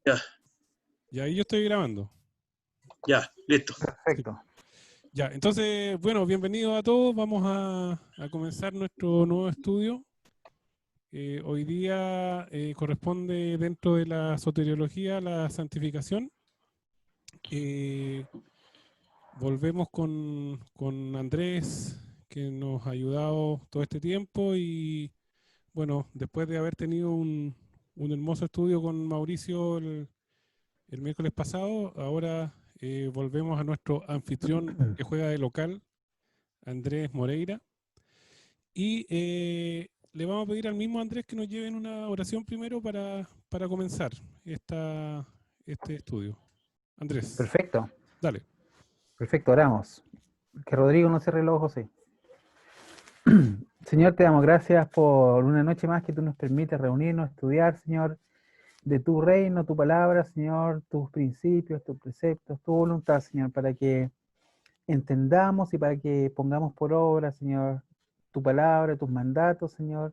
Ya, Y ahí yo estoy grabando. ya, listo. Sí. Perfecto. Ya, entonces, bueno, bienvenidos a todos. Vamos a comenzar nuestro nuevo estudio. Hoy día corresponde dentro de la soteriología la santificación. Eh, Volvemos con Andrés, que nos ha ayudado todo este tiempo y bueno, después de haber tenido un hermoso estudio con Mauricio el miércoles pasado, ahora volvemos a nuestro anfitrión que juega de local, Andrés Moreira, y le vamos a pedir al mismo Andrés que nos lleven una oración primero para comenzar este estudio. Andrés, Perfecto. dale. Perfecto, oramos. Que Rodrigo no cierre los ojos, sí. Señor, te damos gracias por una noche más que tú nos permites reunirnos, estudiar, Señor, de tu reino, tu palabra, Señor, tus principios, tus preceptos, tu voluntad, Señor, para que entendamos y para que pongamos por obra, Señor, tu palabra, tus mandatos, Señor,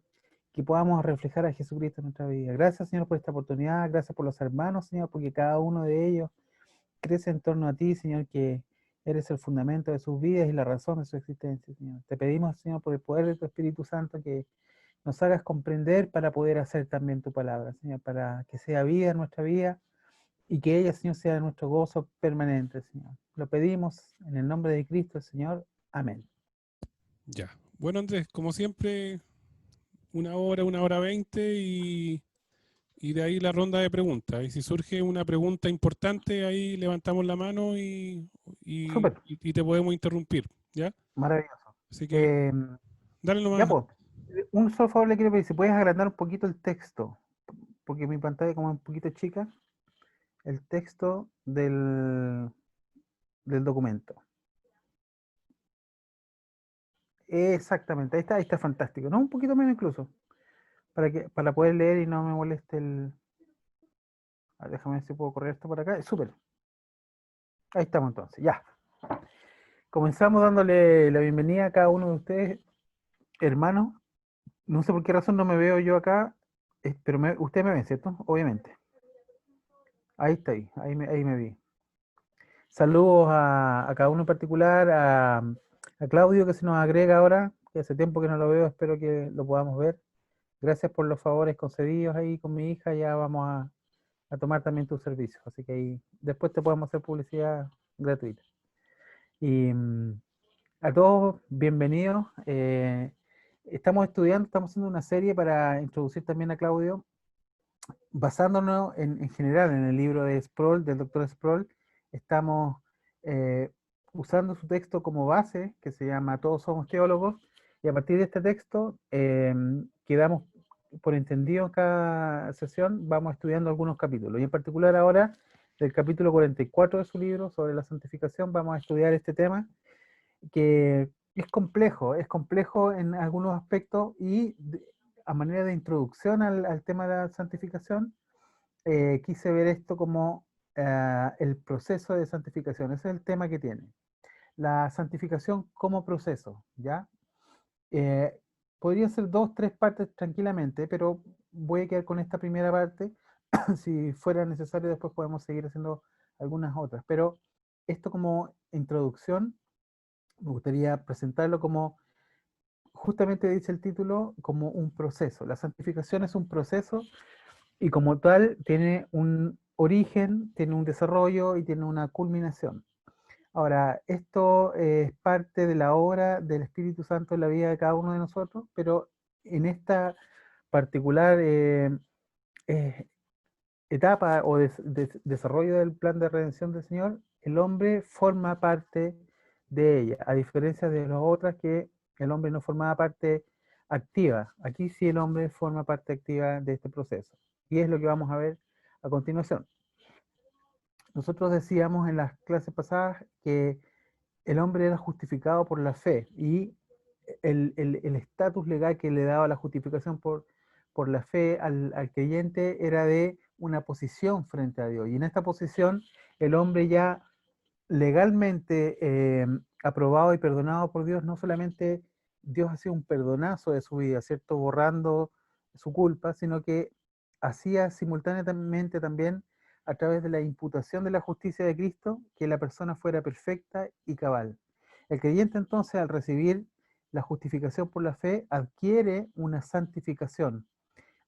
que podamos reflejar a Jesucristo en nuestra vida. Gracias, Señor, por esta oportunidad, gracias por los hermanos, Señor, porque cada uno de ellos crece en torno a ti, Señor, que eres el fundamento de sus vidas y la razón de su existencia, Señor. Te pedimos, Señor, por el poder de tu Espíritu Santo, que nos hagas comprender para poder hacer también tu palabra, Señor, para que sea vida en nuestra vida y que ella, Señor, sea nuestro gozo permanente, Señor. Lo pedimos en el nombre de Cristo, Señor. Amén. Ya. Bueno, Andrés, como siempre, una hora 20 y de ahí la ronda de preguntas. Y si surge una pregunta importante, ahí levantamos la mano Súper, y te podemos interrumpir, ¿ya? maravilloso. Así que dale Ya, nomás. pues, un solo favor le quiero pedir, si puedes agrandar un poquito el texto, porque mi pantalla como es un poquito chica, el texto del documento. Exactamente, ahí está fantástico. No, un poquito menos incluso, para poder leer y no me moleste el... A ver, déjame ver si puedo correr esto por acá. Súper. Ahí estamos entonces, ya. Comenzamos dándole la bienvenida a cada uno de ustedes, hermanos. No sé por qué razón no me veo yo acá, pero ustedes me ven, ¿cierto? Obviamente. Ahí está, ahí me vi. Saludos a cada uno en particular, a Claudio que se nos agrega ahora, que hace tiempo que no lo veo, espero que lo podamos ver. Gracias por los favores concedidos ahí con mi hija, ya vamos a tomar también tus servicios, así que ahí después te podemos hacer publicidad gratuita. Y a todos, bienvenidos. Estamos haciendo una serie para introducir también a Claudio, basándonos en general en el libro de Sproul, del doctor Sproul. Estamos eh, usando su texto como base, que se llama Todos somos teólogos, y a partir de este texto quedamos por entendido en cada sesión, vamos estudiando algunos capítulos, y en particular ahora del capítulo 44 de su libro sobre la santificación vamos a estudiar este tema que es complejo en algunos aspectos y a manera de introducción al tema de la santificación, quise ver esto como el proceso de santificación. Ese es el tema que tiene. La santificación como proceso, ¿ya? Eh, Podría ser dos, tres partes tranquilamente, pero voy a quedar con esta primera parte. Si fuera necesario, después podemos seguir haciendo algunas otras. Pero esto como introducción, me gustaría presentarlo como, justamente dice el título, como un proceso. La santificación es un proceso y como tal tiene un origen, tiene un desarrollo y tiene una culminación. Ahora, esto es parte de la obra del Espíritu Santo en la vida de cada uno de nosotros, pero en esta particular eh, etapa o desarrollo del plan de redención del Señor, el hombre forma parte de ella, a diferencia de las otras que el hombre no formaba parte activa. Aquí sí el hombre forma parte activa de este proceso. Y es lo que vamos a ver a continuación. Nosotros decíamos en las clases pasadas que el hombre era justificado por la fe y el estatus legal que le daba la justificación por la fe al creyente era de una posición frente a Dios. Y en esta posición el hombre ya legalmente aprobado y perdonado por Dios, no solamente Dios hacía un perdonazo de su vida, ¿cierto? Borrando su culpa, sino que hacía simultáneamente también a través de la imputación de la justicia de Cristo, que la persona fuera perfecta y cabal. El creyente entonces, al recibir la justificación por la fe, adquiere una santificación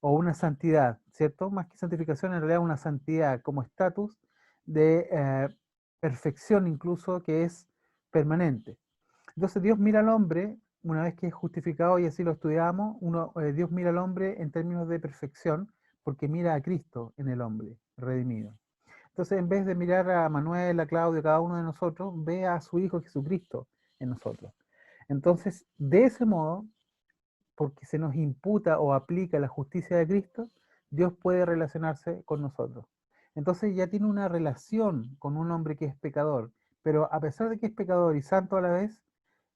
o una santidad, ¿cierto? Más que santificación, en realidad una santidad como estatus de perfección incluso que es permanente. Entonces Dios mira al hombre, una vez que es justificado, y así lo estudiamos, Dios mira al hombre en términos de perfección, porque mira a Cristo en el hombre redimido. Entonces, en vez de mirar a Manuel, a Claudio, a cada uno de nosotros, ve a su Hijo Jesucristo en nosotros. Entonces, de ese modo, porque se nos imputa o aplica la justicia de Cristo, Dios puede relacionarse con nosotros. Entonces ya tiene una relación con un hombre que es pecador, pero a pesar de que es pecador y santo a la vez,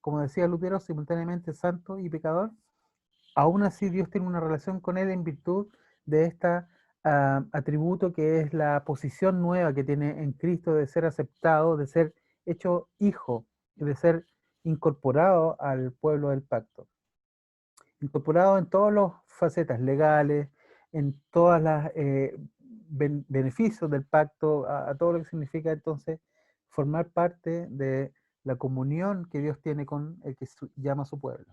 como decía Lutero, simultáneamente santo y pecador, aún así Dios tiene una relación con él en virtud de este atributo que es la posición nueva que tiene en Cristo de ser aceptado, de ser hecho hijo, de ser incorporado al pueblo del pacto. Incorporado en todas las facetas legales, en todos los beneficios del pacto, a todo lo que significa entonces formar parte de la comunión que Dios tiene con el que llama a su pueblo.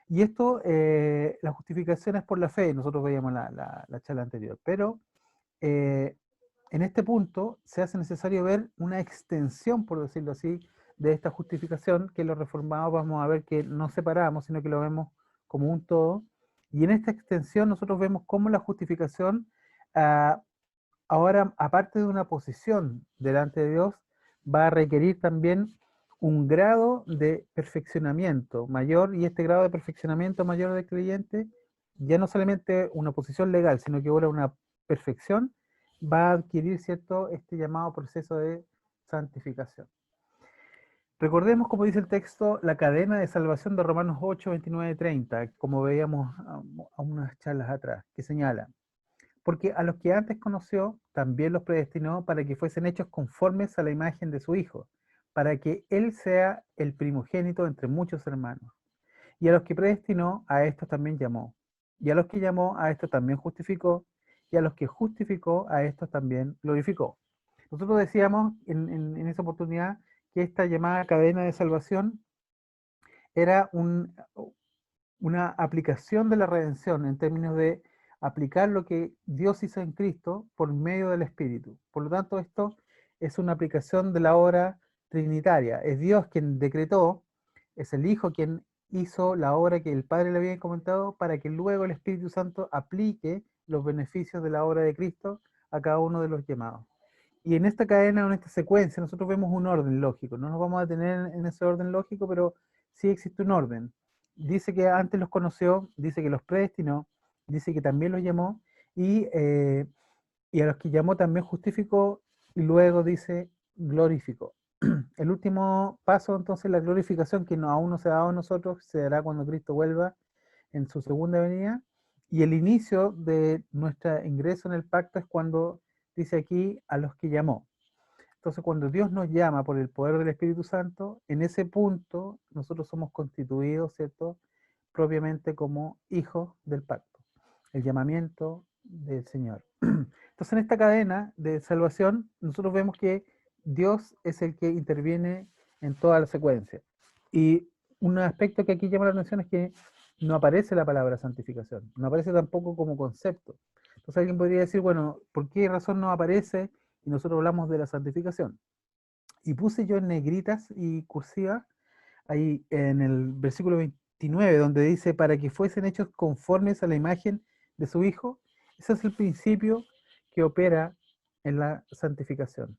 Y esto, la justificación es por la fe, nosotros veíamos la charla anterior, pero en este punto se hace necesario ver una extensión, por decirlo así, de esta justificación, que los reformados vamos a ver que no separamos, sino que lo vemos como un todo. Y en esta extensión nosotros vemos cómo la justificación, ahora, aparte de una posición delante de Dios, va a requerir también un grado de perfeccionamiento mayor, y este grado de perfeccionamiento mayor del creyente, ya no solamente una posición legal, sino que ahora una perfección, va a adquirir, ¿cierto?, este llamado proceso de santificación. Recordemos, como dice el texto, la cadena de salvación de Romanos 8, 29, 30, como veíamos a unas charlas atrás, que señala: porque a los que antes conoció, también los predestinó para que fuesen hechos conformes a la imagen de su Hijo, para que Él sea el primogénito entre muchos hermanos. Y a los que predestinó, a estos también llamó. Y a los que llamó, a estos también justificó. Y a los que justificó, a estos también glorificó. Nosotros decíamos en esa oportunidad que esta llamada cadena de salvación era una aplicación de la redención en términos de aplicar lo que Dios hizo en Cristo por medio del Espíritu. Por lo tanto, esto es una aplicación de la obra trinitaria. Es Dios quien decretó, es el Hijo quien hizo la obra que el Padre le había comentado, para que luego el Espíritu Santo aplique los beneficios de la obra de Cristo a cada uno de los llamados. Y en esta cadena, en esta secuencia, nosotros vemos un orden lógico. No nos vamos a detener en ese orden lógico, pero sí existe un orden. Dice que antes los conoció, dice que los predestinó, dice que también los llamó, y a los que llamó también justificó, y luego dice glorificó. El último paso, entonces, la glorificación, que aún no se ha dado a nosotros, se dará cuando Cristo vuelva en su segunda venida. Y el inicio de nuestro ingreso en el pacto es cuando dice aquí a los que llamó. Entonces, cuando Dios nos llama por el poder del Espíritu Santo, en ese punto nosotros somos constituidos, ¿cierto?, propiamente como hijos del pacto, el llamamiento del Señor. Entonces, en esta cadena de salvación, nosotros vemos que Dios es el que interviene en toda la secuencia. Y un aspecto que aquí llama la atención es que no aparece la palabra santificación, no aparece tampoco como concepto. Entonces alguien podría decir, bueno, ¿por qué razón no aparece y nosotros hablamos de la santificación? Y puse yo en negritas y cursiva, ahí en el versículo 29, donde dice, para que fuesen hechos conformes a la imagen de su Hijo. Ese es el principio que opera en la santificación.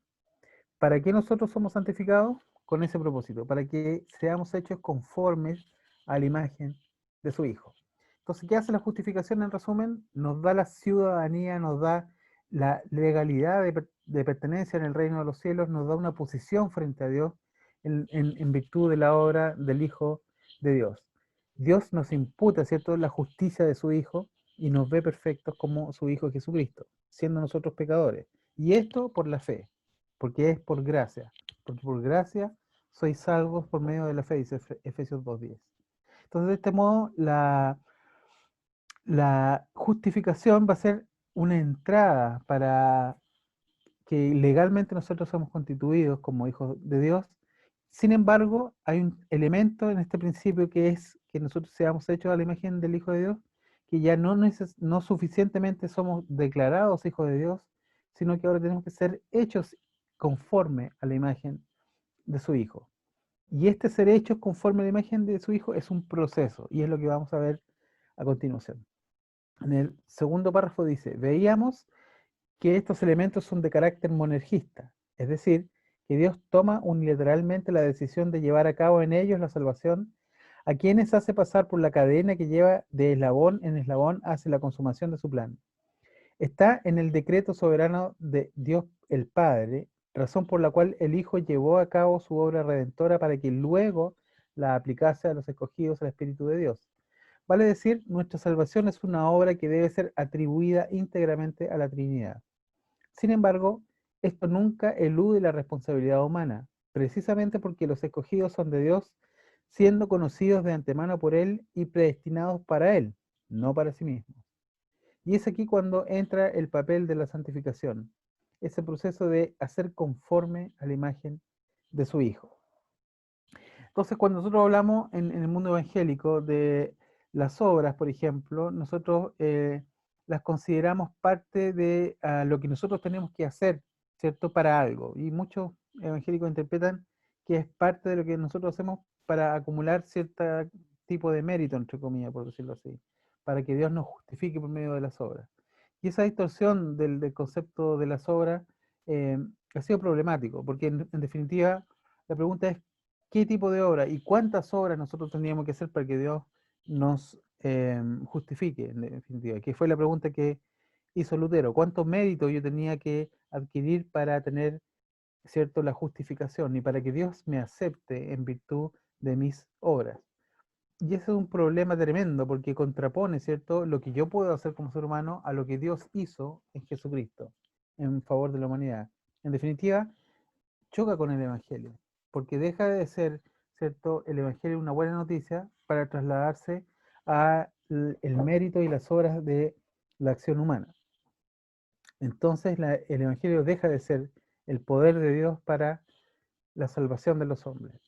¿Para qué nosotros somos santificados? Con ese propósito, para que seamos hechos conformes a la imagen de su Hijo. Entonces, ¿qué hace la justificación en resumen? Nos da la ciudadanía, nos da la legalidad de pertenencia en el reino de los cielos, nos da una posición frente a Dios en virtud de la obra del Hijo de Dios. Dios nos imputa, ¿cierto?, la justicia de su Hijo y nos ve perfectos como su Hijo Jesucristo, siendo nosotros pecadores. Y esto por la fe, porque es por gracia, porque por gracia sois salvos por medio de la fe, dice Efesios 2:10. Entonces, de este modo, la justificación va a ser una entrada para que legalmente nosotros somos constituidos como hijos de Dios. Sin embargo, hay un elemento en este principio que es que nosotros seamos hechos a la imagen del Hijo de Dios, que ya no suficientemente somos declarados hijos de Dios, sino que ahora tenemos que ser hechos conforme a la imagen de su Hijo. Y este ser hechos conforme a la imagen de su Hijo es un proceso, y es lo que vamos a ver a continuación. En el segundo párrafo dice, veíamos que estos elementos son de carácter monergista, es decir, que Dios toma unilateralmente la decisión de llevar a cabo en ellos la salvación, a quienes hace pasar por la cadena que lleva de eslabón en eslabón hacia la consumación de su plan. Está en el decreto soberano de Dios el Padre, razón por la cual el Hijo llevó a cabo su obra redentora para que luego la aplicase a los escogidos al Espíritu de Dios. Vale decir, nuestra salvación es una obra que debe ser atribuida íntegramente a la Trinidad. Sin embargo, esto nunca elude la responsabilidad humana, precisamente porque los escogidos son de Dios, siendo conocidos de antemano por Él y predestinados para Él, no para sí mismos. Y es aquí cuando entra el papel de la santificación, ese proceso de hacer conforme a la imagen de su Hijo. Entonces, cuando nosotros hablamos en el mundo evangélico de las obras, por ejemplo, nosotros las consideramos parte de lo que nosotros tenemos que hacer, ¿cierto? Para algo. Y muchos evangélicos interpretan que es parte de lo que nosotros hacemos para acumular cierto tipo de mérito, entre comillas, por decirlo así, para que Dios nos justifique por medio de las obras. Y esa distorsión del concepto de las obras ha sido problemático, porque en definitiva la pregunta es qué tipo de obra y cuántas obras nosotros tendríamos que hacer para que Dios nos justifique, en definitiva, que fue la pregunta que hizo Lutero. ¿Cuántos méritos yo tenía que adquirir para tener, cierto, la justificación y para que Dios me acepte en virtud de mis obras? Y ese es un problema tremendo porque contrapone, ¿cierto?, lo que yo puedo hacer como ser humano a lo que Dios hizo en Jesucristo en favor de la humanidad. En definitiva, choca con el Evangelio, porque deja de ser, ¿cierto?, el Evangelio una buena noticia para trasladarse a el mérito y las obras de la acción humana. Entonces el Evangelio deja de ser el poder de Dios para la salvación de los hombres.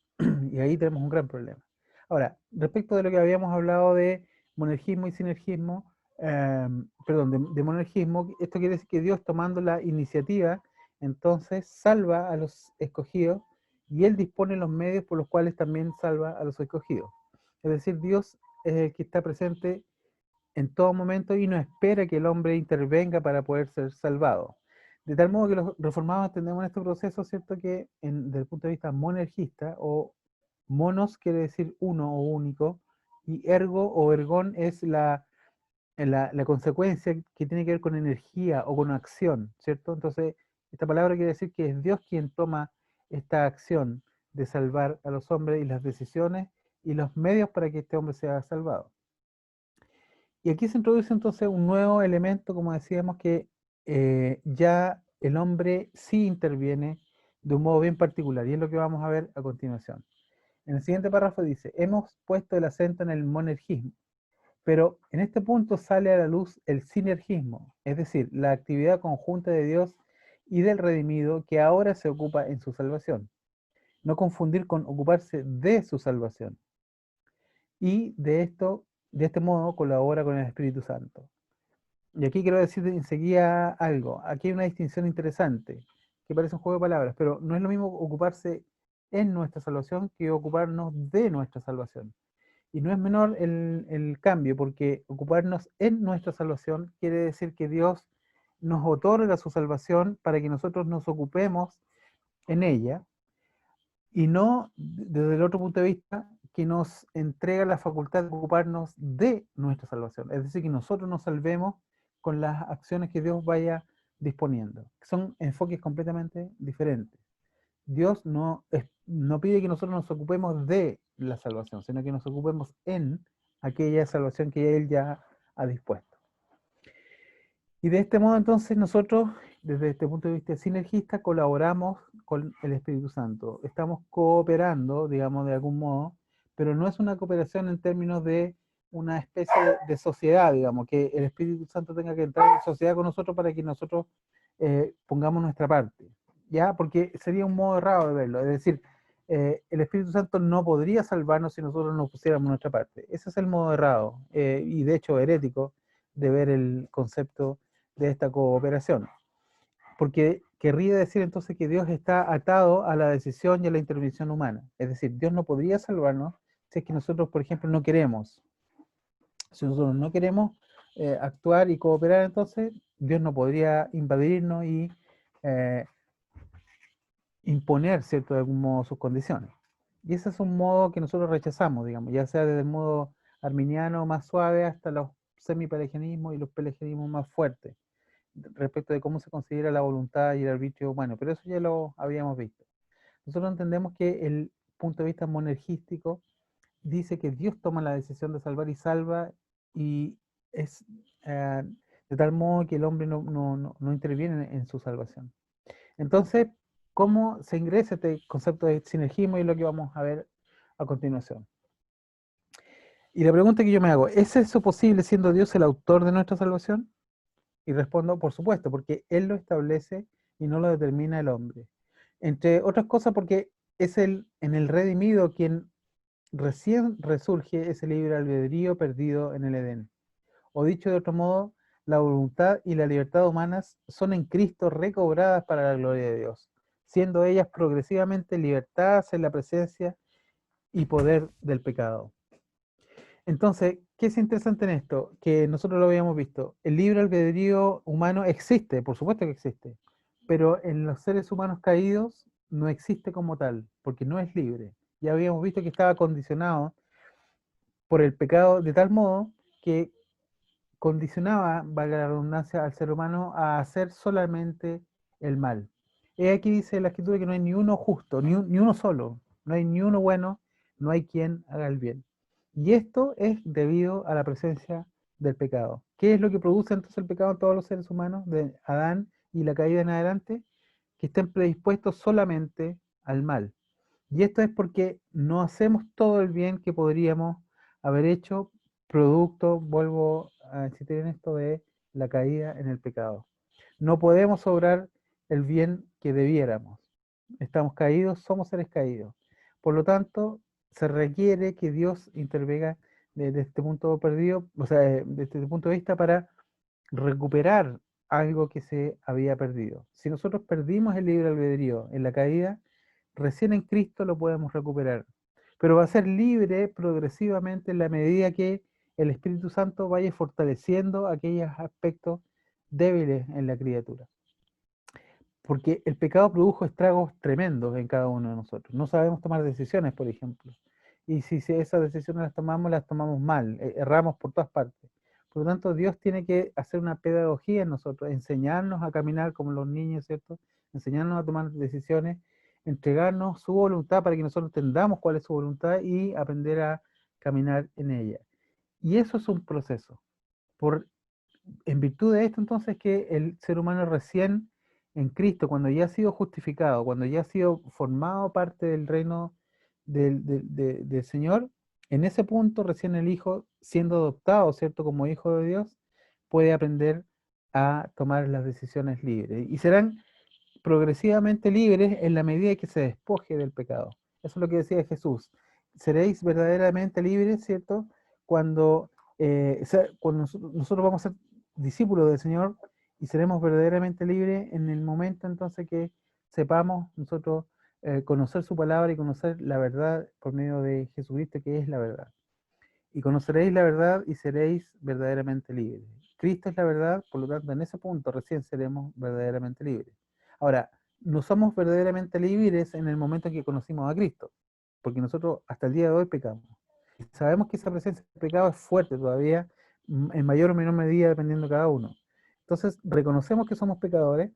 Y ahí tenemos un gran problema. Ahora, respecto de lo que habíamos hablado de monergismo y sinergismo, de monergismo, esto quiere decir que Dios, tomando la iniciativa, entonces salva a los escogidos y Él dispone los medios por los cuales también salva a los escogidos. Es decir, Dios es el que está presente en todo momento y no espera que el hombre intervenga para poder ser salvado. De tal modo que los reformados entendemos en este proceso, ¿cierto?, que desde el punto de vista monergista, o monos quiere decir uno o único, y ergo o ergón es la consecuencia que tiene que ver con energía o con acción, ¿cierto? Entonces, esta palabra quiere decir que es Dios quien toma esta acción de salvar a los hombres y las decisiones y los medios para que este hombre sea salvado. Y aquí se introduce entonces un nuevo elemento, como decíamos, que ya el hombre sí interviene de un modo bien particular, y es lo que vamos a ver a continuación. En el siguiente párrafo dice, hemos puesto el acento en el monergismo, pero en este punto sale a la luz el sinergismo, es decir, la actividad conjunta de Dios y del redimido que ahora se ocupa en su salvación. No confundir con ocuparse de su salvación. Y de este modo colabora con el Espíritu Santo. Y aquí quiero decir enseguida algo. Aquí hay una distinción interesante, que parece un juego de palabras, pero no es lo mismo ocuparse en nuestra salvación que ocuparnos de nuestra salvación. Y no es menor el cambio, porque ocuparnos en nuestra salvación quiere decir que Dios nos otorga su salvación para que nosotros nos ocupemos en ella, y no desde el otro punto de vista que nos entrega la facultad de ocuparnos de nuestra salvación. Es decir, que nosotros nos salvemos con las acciones que Dios vaya disponiendo. Son enfoques completamente diferentes. Dios no pide que nosotros nos ocupemos de la salvación, sino que nos ocupemos en aquella salvación que Él ya ha dispuesto. Y de este modo entonces nosotros, desde este punto de vista sinergista, colaboramos con el Espíritu Santo. Estamos cooperando, digamos, de algún modo, pero no es una cooperación en términos de una especie de sociedad, digamos, que el Espíritu Santo tenga que entrar en sociedad con nosotros para que nosotros pongamos nuestra parte, ¿ya? Porque sería un modo errado de verlo, es decir, el Espíritu Santo no podría salvarnos si nosotros no pusiéramos nuestra parte. Ese es el modo errado, y de hecho herético, de ver el concepto de esta cooperación. Porque querría decir entonces que Dios está atado a la decisión y a la intervención humana. Es decir, Dios no podría salvarnos si es que nosotros, por ejemplo, no queremos. Si nosotros no queremos actuar y cooperar, entonces Dios no podría invadirnos y eh, imponer, ¿cierto?, de algún modo sus condiciones. Y ese es un modo que nosotros rechazamos, digamos, ya sea desde el modo arminiano más suave hasta los semipelagianismos y los pelagianismos más fuertes, respecto de cómo se considera la voluntad y el arbitrio humano, pero eso ya lo habíamos visto. Nosotros entendemos que el punto de vista monergístico dice que Dios toma la decisión de salvar y salva, y es de tal modo que el hombre no interviene en su salvación. Entonces, ¿cómo se ingresa este concepto de sinergismo? Y es lo que vamos a ver a continuación. Y la pregunta que yo me hago, ¿es eso posible siendo Dios el autor de nuestra salvación? Y respondo, por supuesto, porque Él lo establece y no lo determina el hombre. Entre otras cosas porque es en el redimido quien recién resurge ese libre albedrío perdido en el Edén. O dicho de otro modo, la voluntad y la libertad humanas son en Cristo recobradas para la gloria de Dios, siendo ellas progresivamente libertadas en la presencia y poder del pecado. Entonces, ¿qué es interesante en esto? Que nosotros lo habíamos visto. El libre albedrío humano existe, por supuesto que existe, pero en los seres humanos caídos no existe como tal, porque no es libre. Ya habíamos visto que estaba condicionado por el pecado de tal modo que condicionaba, valga la redundancia, al ser humano a hacer solamente el mal. Aquí dice la Escritura que no hay ni uno justo, ni uno solo, no hay ni uno bueno, no hay quien haga el bien. Y esto es debido a la presencia del pecado. ¿Qué es lo que produce entonces el pecado en todos los seres humanos, de Adán y la caída en adelante? Que estén predispuestos solamente al mal. Y esto es porque no hacemos todo el bien que podríamos haber hecho, producto, vuelvo a insistir en esto, de la caída en el pecado. No podemos obrar el bien que debiéramos. Estamos caídos, somos seres caídos. Por lo tanto, se requiere que Dios intervenga desde este punto perdido, o sea, desde este punto de vista, para recuperar algo que se había perdido. Si nosotros perdimos el libre albedrío en la caída, recién en Cristo lo podemos recuperar. Pero va a ser libre progresivamente en la medida que el Espíritu Santo vaya fortaleciendo aquellos aspectos débiles en la criatura. Porque el pecado produjo estragos tremendos en cada uno de nosotros. No sabemos tomar decisiones, por ejemplo. Y si esas decisiones las tomamos mal, erramos por todas partes. Por lo tanto, Dios tiene que hacer una pedagogía en nosotros, enseñarnos a caminar como los niños, ¿cierto? Enseñarnos a tomar decisiones, entregarnos su voluntad para que nosotros entendamos cuál es su voluntad y aprender a caminar en ella. Y eso es un proceso. En virtud de esto, entonces, que el ser humano recién en Cristo, cuando ya ha sido justificado, cuando ya ha sido formado parte del reino del Señor, en ese punto recién el Hijo, siendo adoptado, ¿cierto?, como Hijo de Dios, puede aprender a tomar las decisiones libres. Y serán progresivamente libres en la medida que se despoje del pecado. Eso es lo que decía Jesús. Seréis verdaderamente libres, ¿cierto? Cuando nosotros vamos a ser discípulos del Señor, y seremos verdaderamente libres en el momento entonces que sepamos nosotros conocer su palabra y conocer la verdad por medio de Jesucristo, que es la verdad. Y conoceréis la verdad y seréis verdaderamente libres. Cristo es la verdad, por lo tanto, en ese punto recién seremos verdaderamente libres. Ahora, no somos verdaderamente libres en el momento en que conocimos a Cristo, porque nosotros hasta el día de hoy pecamos. Sabemos que esa presencia del pecado es fuerte todavía, en mayor o menor medida dependiendo de cada uno. Entonces, reconocemos que somos pecadores,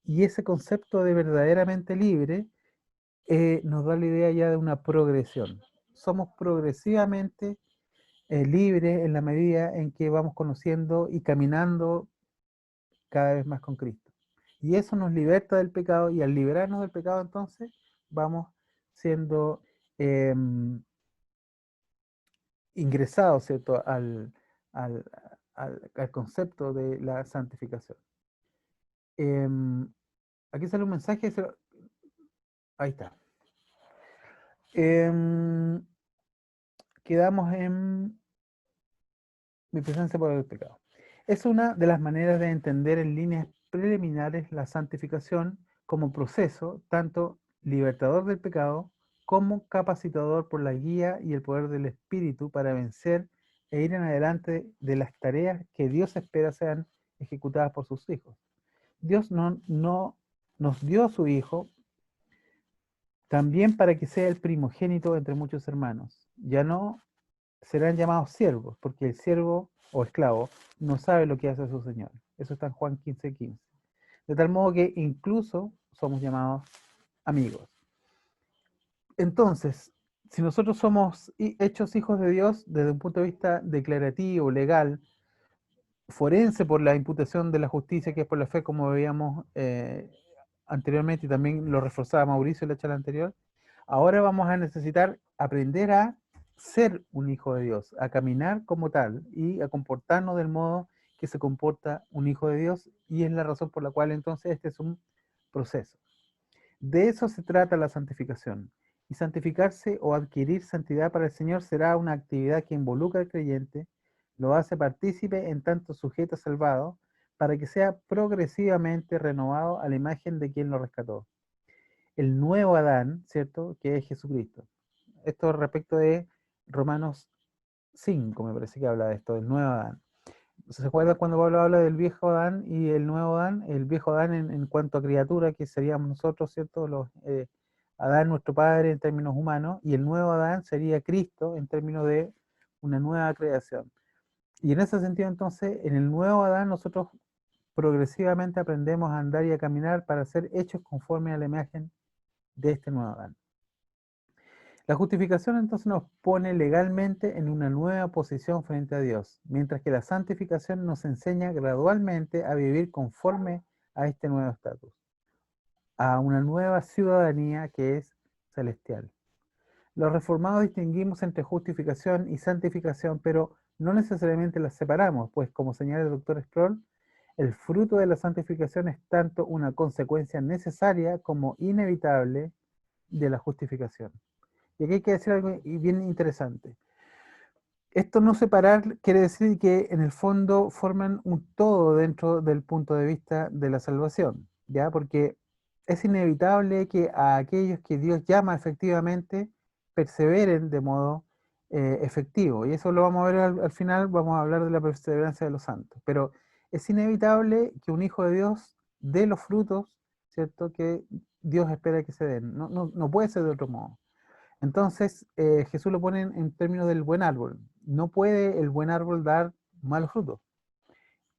y ese concepto de verdaderamente libre nos da la idea ya de una progresión. Somos progresivamente libres en la medida en que vamos conociendo y caminando cada vez más con Cristo. Y eso nos liberta del pecado, y al liberarnos del pecado entonces vamos siendo ingresados, ¿cierto?, al concepto de la santificación. Aquí sale un mensaje. Ahí está. Em, Quedamos en mi presencia por el pecado. Es una de las maneras de entender en líneas preliminares la santificación como proceso, tanto libertador del pecado como capacitador por la guía y el poder del Espíritu para vencer e ir en adelante de las tareas que Dios espera sean ejecutadas por sus hijos. Dios no nos dio a su Hijo también para que sea el primogénito entre muchos hermanos. Ya no serán llamados siervos, porque el siervo o esclavo no sabe lo que hace su señor. Eso está en Juan 15:15. De tal modo que incluso somos llamados amigos. Entonces, si nosotros somos hechos hijos de Dios desde un punto de vista declarativo, legal, forense por la imputación de la justicia que es por la fe, como veíamos anteriormente, y también lo reforzaba Mauricio en la charla anterior, ahora vamos a necesitar aprender a ser un hijo de Dios, a caminar como tal y a comportarnos del modo que se comporta un hijo de Dios, y es la razón por la cual entonces este es un proceso. De eso se trata la santificación. Y santificarse o adquirir santidad para el Señor será una actividad que involucra al creyente, lo hace partícipe en tanto sujeto salvado, para que sea progresivamente renovado a la imagen de quien lo rescató. El nuevo Adán, ¿cierto? Que es Jesucristo. Esto respecto de Romanos 5, me parece que habla de esto, del nuevo Adán. ¿Se acuerdan cuando Pablo habla del viejo Adán y el nuevo Adán? El viejo Adán en cuanto a criatura, que seríamos nosotros, ¿cierto? Adán, nuestro padre, en términos humanos, y el nuevo Adán sería Cristo en términos de una nueva creación. Y en ese sentido, entonces, en el nuevo Adán nosotros progresivamente aprendemos a andar y a caminar para ser hechos conforme a la imagen de este nuevo Adán. La justificación entonces nos pone legalmente en una nueva posición frente a Dios, mientras que la santificación nos enseña gradualmente a vivir conforme a este nuevo estatus, a una nueva ciudadanía que es celestial. Los reformados distinguimos entre justificación y santificación, pero no necesariamente las separamos, pues como señala el doctor Sproul, el fruto de la santificación es tanto una consecuencia necesaria como inevitable de la justificación. Y aquí hay que decir algo bien interesante. Esto no separar quiere decir que en el fondo forman un todo dentro del punto de vista de la salvación, ¿ya? Porque es inevitable que a aquellos que Dios llama efectivamente perseveren de modo efectivo. Y eso lo vamos a ver al final, vamos a hablar de la perseverancia de los santos. Pero es inevitable que un hijo de Dios dé los frutos, ¿cierto? Que Dios espera que se den. No puede ser de otro modo. Entonces, Jesús lo pone en términos del buen árbol. No puede el buen árbol dar malos frutos.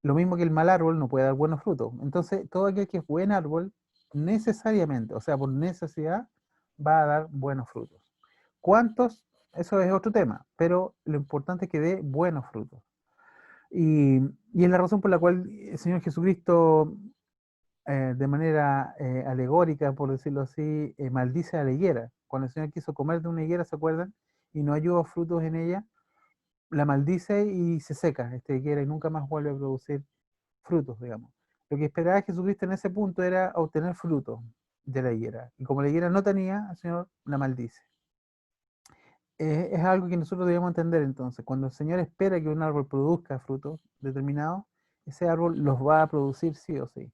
Lo mismo que el mal árbol no puede dar buenos frutos. Entonces, todo aquel que es buen árbol, necesariamente, o sea, por necesidad, va a dar buenos frutos. ¿Cuántos? Eso es otro tema, pero lo importante es que dé buenos frutos. Y es la razón por la cual el Señor Jesucristo, de manera alegórica, por decirlo así, maldice a la higuera. Cuando el Señor quiso comer de una higuera, ¿se acuerdan? Y no halló frutos en ella, la maldice y se seca esta higuera y nunca más vuelve a producir frutos, digamos. Lo que esperaba Jesucristo en ese punto era obtener frutos de la higuera. Y como la higuera no tenía, el Señor la maldice. Es algo que nosotros debemos entender entonces. Cuando el Señor espera que un árbol produzca frutos determinados, ese árbol los va a producir sí o sí.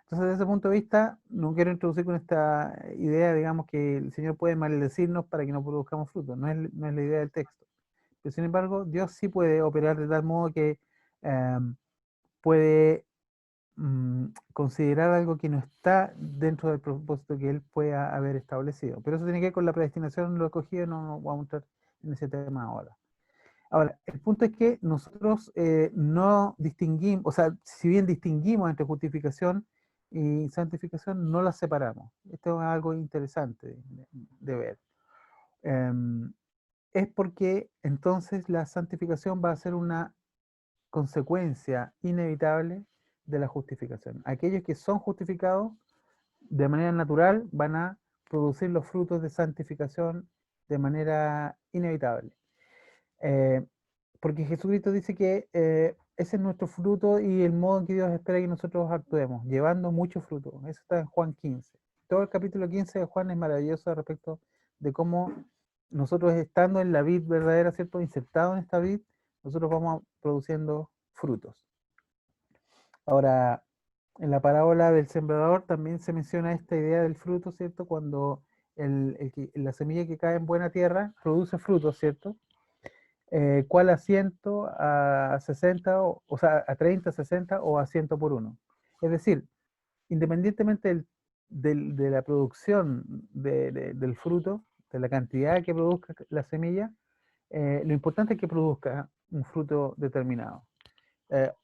Entonces, desde ese punto de vista, no quiero introducir con esta idea, digamos, que el Señor puede maldecirnos para que no produzcamos frutos. No es la idea del texto. Pero, sin embargo, Dios sí puede operar de tal modo que puede considerar algo que no está dentro del propósito que Él pueda haber establecido. Pero eso tiene que ver con la predestinación, lo escogido, no vamos a entrar en ese tema ahora. Ahora, el punto es que nosotros no distinguimos, o sea, si bien distinguimos entre justificación y santificación, no las separamos. Esto es algo interesante de ver. Es porque entonces la santificación va a ser una consecuencia inevitable de la justificación. Aquellos que son justificados de manera natural van a producir los frutos de santificación de manera inevitable. Porque Jesucristo dice que ese es nuestro fruto y el modo en que Dios espera que nosotros actuemos, llevando mucho fruto. Eso está en Juan 15. Todo el capítulo 15 de Juan es maravilloso respecto de cómo nosotros estando en la vid verdadera, ¿cierto? Insertados en esta vid, nosotros vamos produciendo frutos. Ahora, en la parábola del sembrador también se menciona esta idea del fruto, ¿cierto? Cuando la semilla que cae en buena tierra produce frutos, ¿cierto? ¿Cuál a 100, a 60, o sea, a 30, 60 o a 100 por uno? Es decir, independientemente de la producción del fruto, de la cantidad que produzca la semilla, lo importante es que produzca un fruto determinado.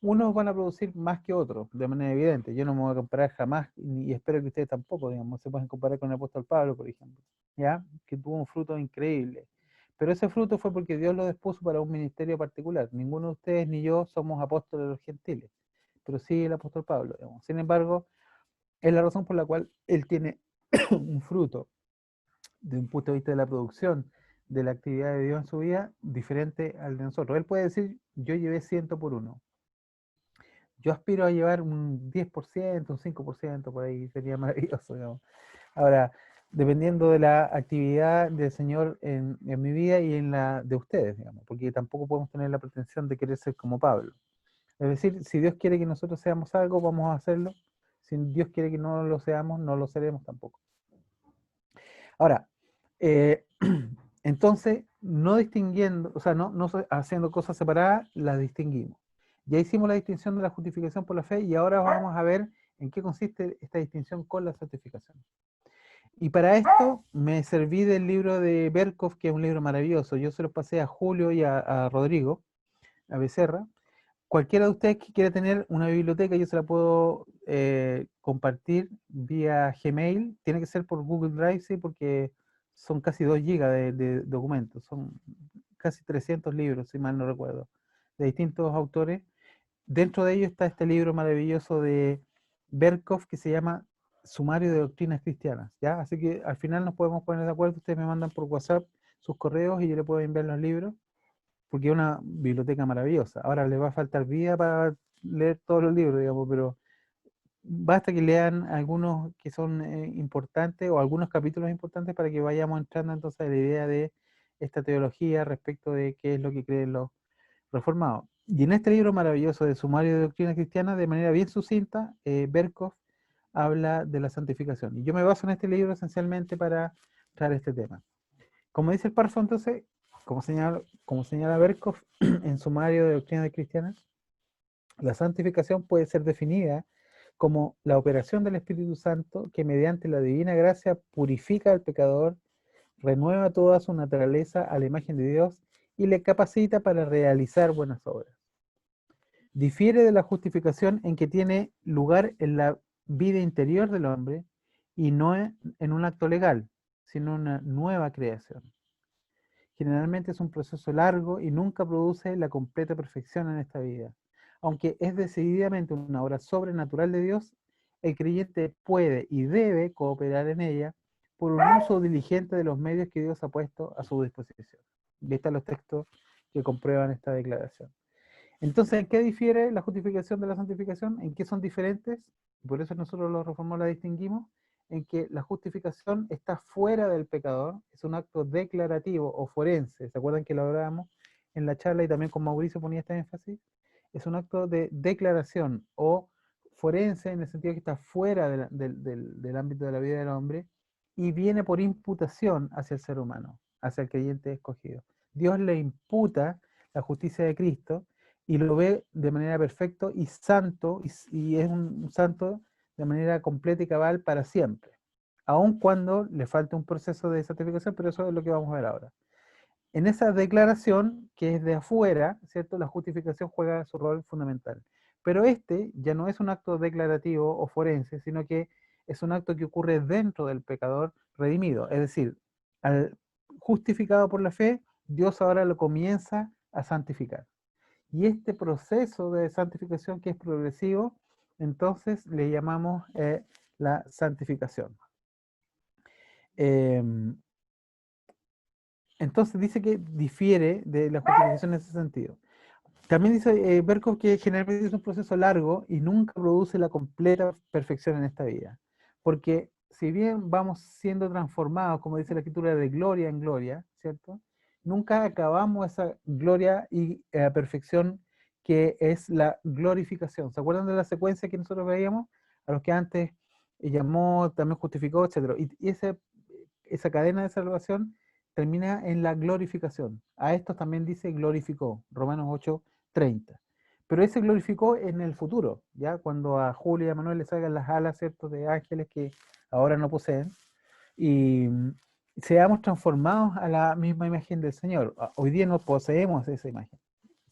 Unos van a producir más que otros, de manera evidente. Yo no me voy a comparar jamás, y espero que ustedes tampoco, digamos, se pueden comparar con el apóstol Pablo, por ejemplo, ¿ya? Que tuvo un fruto increíble. Pero ese fruto fue porque Dios lo dispuso para un ministerio particular. Ninguno de ustedes ni yo somos apóstoles de los gentiles, pero sí el apóstol Pablo, digamos. Sin embargo, es la razón por la cual él tiene un fruto, de un punto de vista de la producción, de la actividad de Dios en su vida, diferente al de nosotros. Él puede decir, yo llevé 100 por uno. Yo aspiro a llevar un 10%, un 5%, por ahí sería maravilloso, digamos. Ahora, dependiendo de la actividad del Señor en mi vida y en la de ustedes, digamos, porque tampoco podemos tener la pretensión de querer ser como Pablo. Es decir, si Dios quiere que nosotros seamos algo, vamos a hacerlo. Si Dios quiere que no lo seamos, no lo seremos tampoco. Ahora, entonces, no distinguiendo, o sea, no haciendo cosas separadas, las distinguimos. Ya hicimos la distinción de la justificación por la fe y ahora vamos a ver en qué consiste esta distinción con la santificación. Y para esto me serví del libro de Berkov, que es un libro maravilloso. Yo se los pasé a Julio y a Rodrigo, a Becerra. Cualquiera de ustedes que quiera tener una biblioteca, yo se la puedo compartir vía Gmail. Tiene que ser por Google Drive, sí, porque son casi 2 gigas de documentos. Son casi 300 libros, si mal no recuerdo, de distintos autores. Dentro de ellos está este libro maravilloso de Berkov que se llama Sumario de Doctrinas Cristianas, ¿ya? Así que al final nos podemos poner de acuerdo. Ustedes me mandan por WhatsApp sus correos y yo les puedo enviar los libros, porque es una biblioteca maravillosa. Ahora les va a faltar vida para leer todos los libros, digamos, pero basta que lean algunos que son importantes o algunos capítulos importantes para que vayamos entrando entonces a la idea de esta teología respecto de qué es lo que creen los reformados. Y en este libro maravilloso de Sumario de Doctrina Cristiana, de manera bien sucinta, Berkov habla de la santificación. Y yo me baso en este libro esencialmente para tratar este tema. Como dice el párrafo entonces, como señala Berkov en Sumario de Doctrina Cristiana, la santificación puede ser definida como la operación del Espíritu Santo que mediante la divina gracia purifica al pecador, renueva toda su naturaleza a la imagen de Dios y le capacita para realizar buenas obras. Difiere de la justificación en que tiene lugar en la vida interior del hombre y no en un acto legal, sino una nueva creación. Generalmente es un proceso largo y nunca produce la completa perfección en esta vida. Aunque es decididamente una obra sobrenatural de Dios, el creyente puede y debe cooperar en ella por un uso diligente de los medios que Dios ha puesto a su disposición. Y están los textos que comprueban esta declaración. Entonces, ¿en qué difiere la justificación de la santificación? ¿En qué son diferentes? Por eso nosotros los reformadores la distinguimos, en que la justificación está fuera del pecador, es un acto declarativo o forense. ¿Se acuerdan que lo hablábamos en la charla y también con Mauricio ponía este énfasis? Es un acto de declaración o forense en el sentido que está fuera del ámbito de la vida del hombre y viene por imputación hacia el ser humano, hacia el creyente escogido. Dios le imputa la justicia de Cristo y lo ve de manera perfecta y santo, y es un santo de manera completa y cabal para siempre, aun cuando le falte un proceso de santificación, pero eso es lo que vamos a ver ahora. En esa declaración, que es de afuera, ¿cierto? La justificación juega su rol fundamental. Pero este ya no es un acto declarativo o forense, sino que es un acto que ocurre dentro del pecador redimido. Es decir, al justificado por la fe, Dios ahora lo comienza a santificar. Y este proceso de santificación que es progresivo, entonces le llamamos la santificación. Entonces dice que difiere de la justificación en ese sentido. También dice Berkov que generalmente es un proceso largo y nunca produce la completa perfección en esta vida. Porque si bien vamos siendo transformados, como dice la escritura, de gloria en gloria, ¿cierto? Nunca acabamos esa gloria y perfección que es la glorificación. ¿Se acuerdan de la secuencia que nosotros veíamos? A los que antes llamó, también justificó, etc. Y esa cadena de salvación termina en la glorificación. A estos también dice glorificó, Romanos 8:30. Pero ese glorificó en el futuro, ya cuando a Julio y a Manuel les salgan las alas, ¿cierto?, de ángeles que ahora no poseen, y seamos transformados a la misma imagen del Señor. Hoy día no poseemos esa imagen,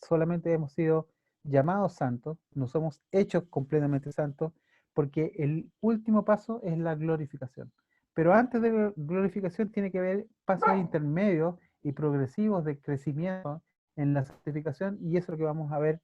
solamente hemos sido llamados santos, no somos hechos completamente santos, porque el último paso es la glorificación. Pero antes de la glorificación tiene que haber pasos intermedios y progresivos de crecimiento en la santificación, y eso es lo que vamos a ver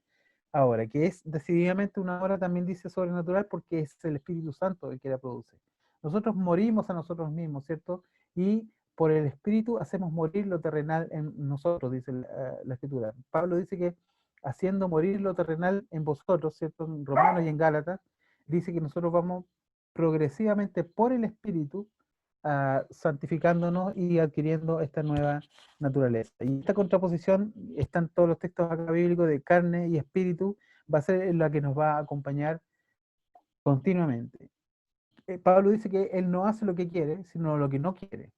ahora, que es decididamente una obra, también dice, sobrenatural, porque es el Espíritu Santo el que la produce. Nosotros morimos a nosotros mismos, ¿cierto? Y por el Espíritu hacemos morir lo terrenal en nosotros, dice la Escritura. Pablo dice que haciendo morir lo terrenal en vosotros, ¿cierto? En Romanos y en Gálatas, dice que nosotros vamos progresivamente por el Espíritu santificándonos y adquiriendo esta nueva naturaleza. Y esta contraposición está en todos los textos acá bíblicos de carne y espíritu, va a ser la que nos va a acompañar continuamente. Pablo dice que él no hace lo que quiere, sino lo que no quiere.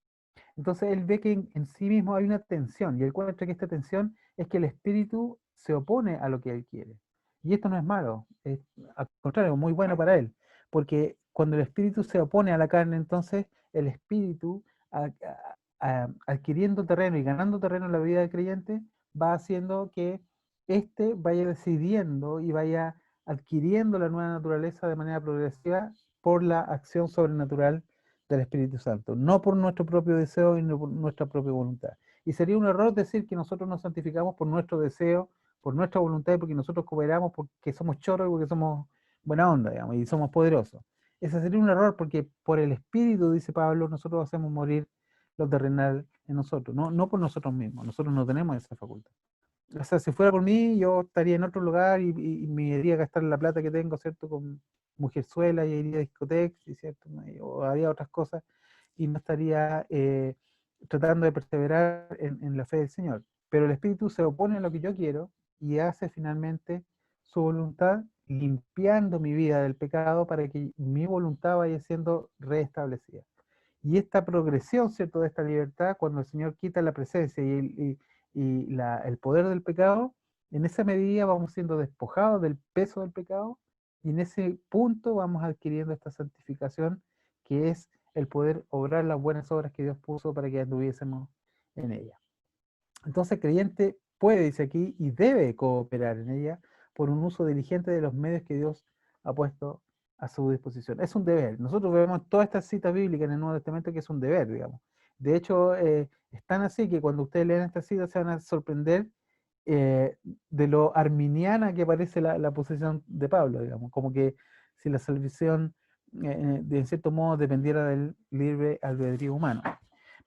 Entonces él ve que en sí mismo hay una tensión, y él encuentra que esta tensión es que el espíritu se opone a lo que él quiere. Y esto no es malo, es al contrario, muy bueno para él, porque cuando el espíritu se opone a la carne, entonces el espíritu, adquiriendo terreno y ganando terreno en la vida del creyente, va haciendo que éste vaya decidiendo y vaya adquiriendo la nueva naturaleza de manera progresiva por la acción sobrenatural del Espíritu Santo, no por nuestro propio deseo y no por nuestra propia voluntad. Y sería un error decir que nosotros nos santificamos por nuestro deseo, por nuestra voluntad y porque nosotros cooperamos porque somos choros y porque somos buena onda, digamos, y somos poderosos. Ese sería un error porque por el Espíritu, dice Pablo, nosotros hacemos morir lo terrenal en nosotros, no por nosotros mismos, nosotros no tenemos esa facultad. O sea, si fuera por mí, yo estaría en otro lugar y me iría a gastar la plata que tengo, ¿cierto?, con mujerzuela y iría a discotecas, ¿cierto?, o haría otras cosas y no estaría tratando de perseverar en la fe del Señor. Pero el Espíritu se opone a lo que yo quiero y hace finalmente su voluntad, limpiando mi vida del pecado para que mi voluntad vaya siendo restablecida. Y esta progresión, ¿cierto?, de esta libertad, cuando el Señor quita la presencia y el poder del pecado, en esa medida vamos siendo despojados del peso del pecado y en ese punto vamos adquiriendo esta santificación que es el poder obrar las buenas obras que Dios puso para que anduviésemos en ella. Entonces el creyente puede, dice aquí, y debe cooperar en ella por un uso diligente de los medios que Dios ha puesto a su disposición. Es un deber. Nosotros vemos todas estas citas bíblicas en el Nuevo Testamento que es un deber, digamos. De hecho, es tan así que cuando ustedes leen estas citas se van a sorprender de lo arminiana que parece la posición de Pablo, digamos, como que si la salvación de cierto modo dependiera del libre albedrío humano.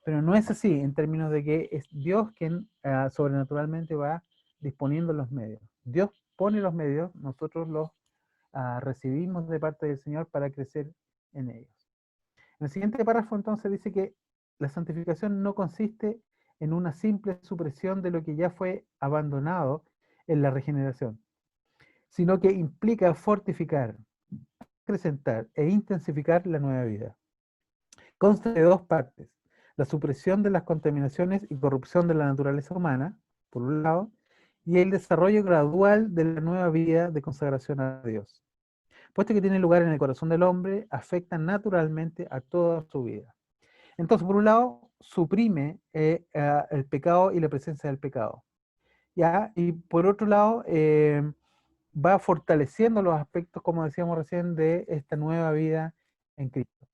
Pero no es así en términos de que es Dios quien sobrenaturalmente va disponiendo los medios. Dios pone los medios, nosotros los recibimos de parte del Señor para crecer en ellos. En el siguiente párrafo entonces dice que la santificación no consiste en una simple supresión de lo que ya fue abandonado en la regeneración, sino que implica fortificar, acrecentar e intensificar la nueva vida. Consta de dos partes: la supresión de las contaminaciones y corrupción de la naturaleza humana, por un lado, y el desarrollo gradual de la nueva vida de consagración a Dios. Puesto que tiene lugar en el corazón del hombre, afecta naturalmente a toda su vida. Entonces, por un lado, suprime el pecado y la presencia del pecado. ¿Ya? Y por otro lado, va fortaleciendo los aspectos, como decíamos recién, de esta nueva vida en Cristo.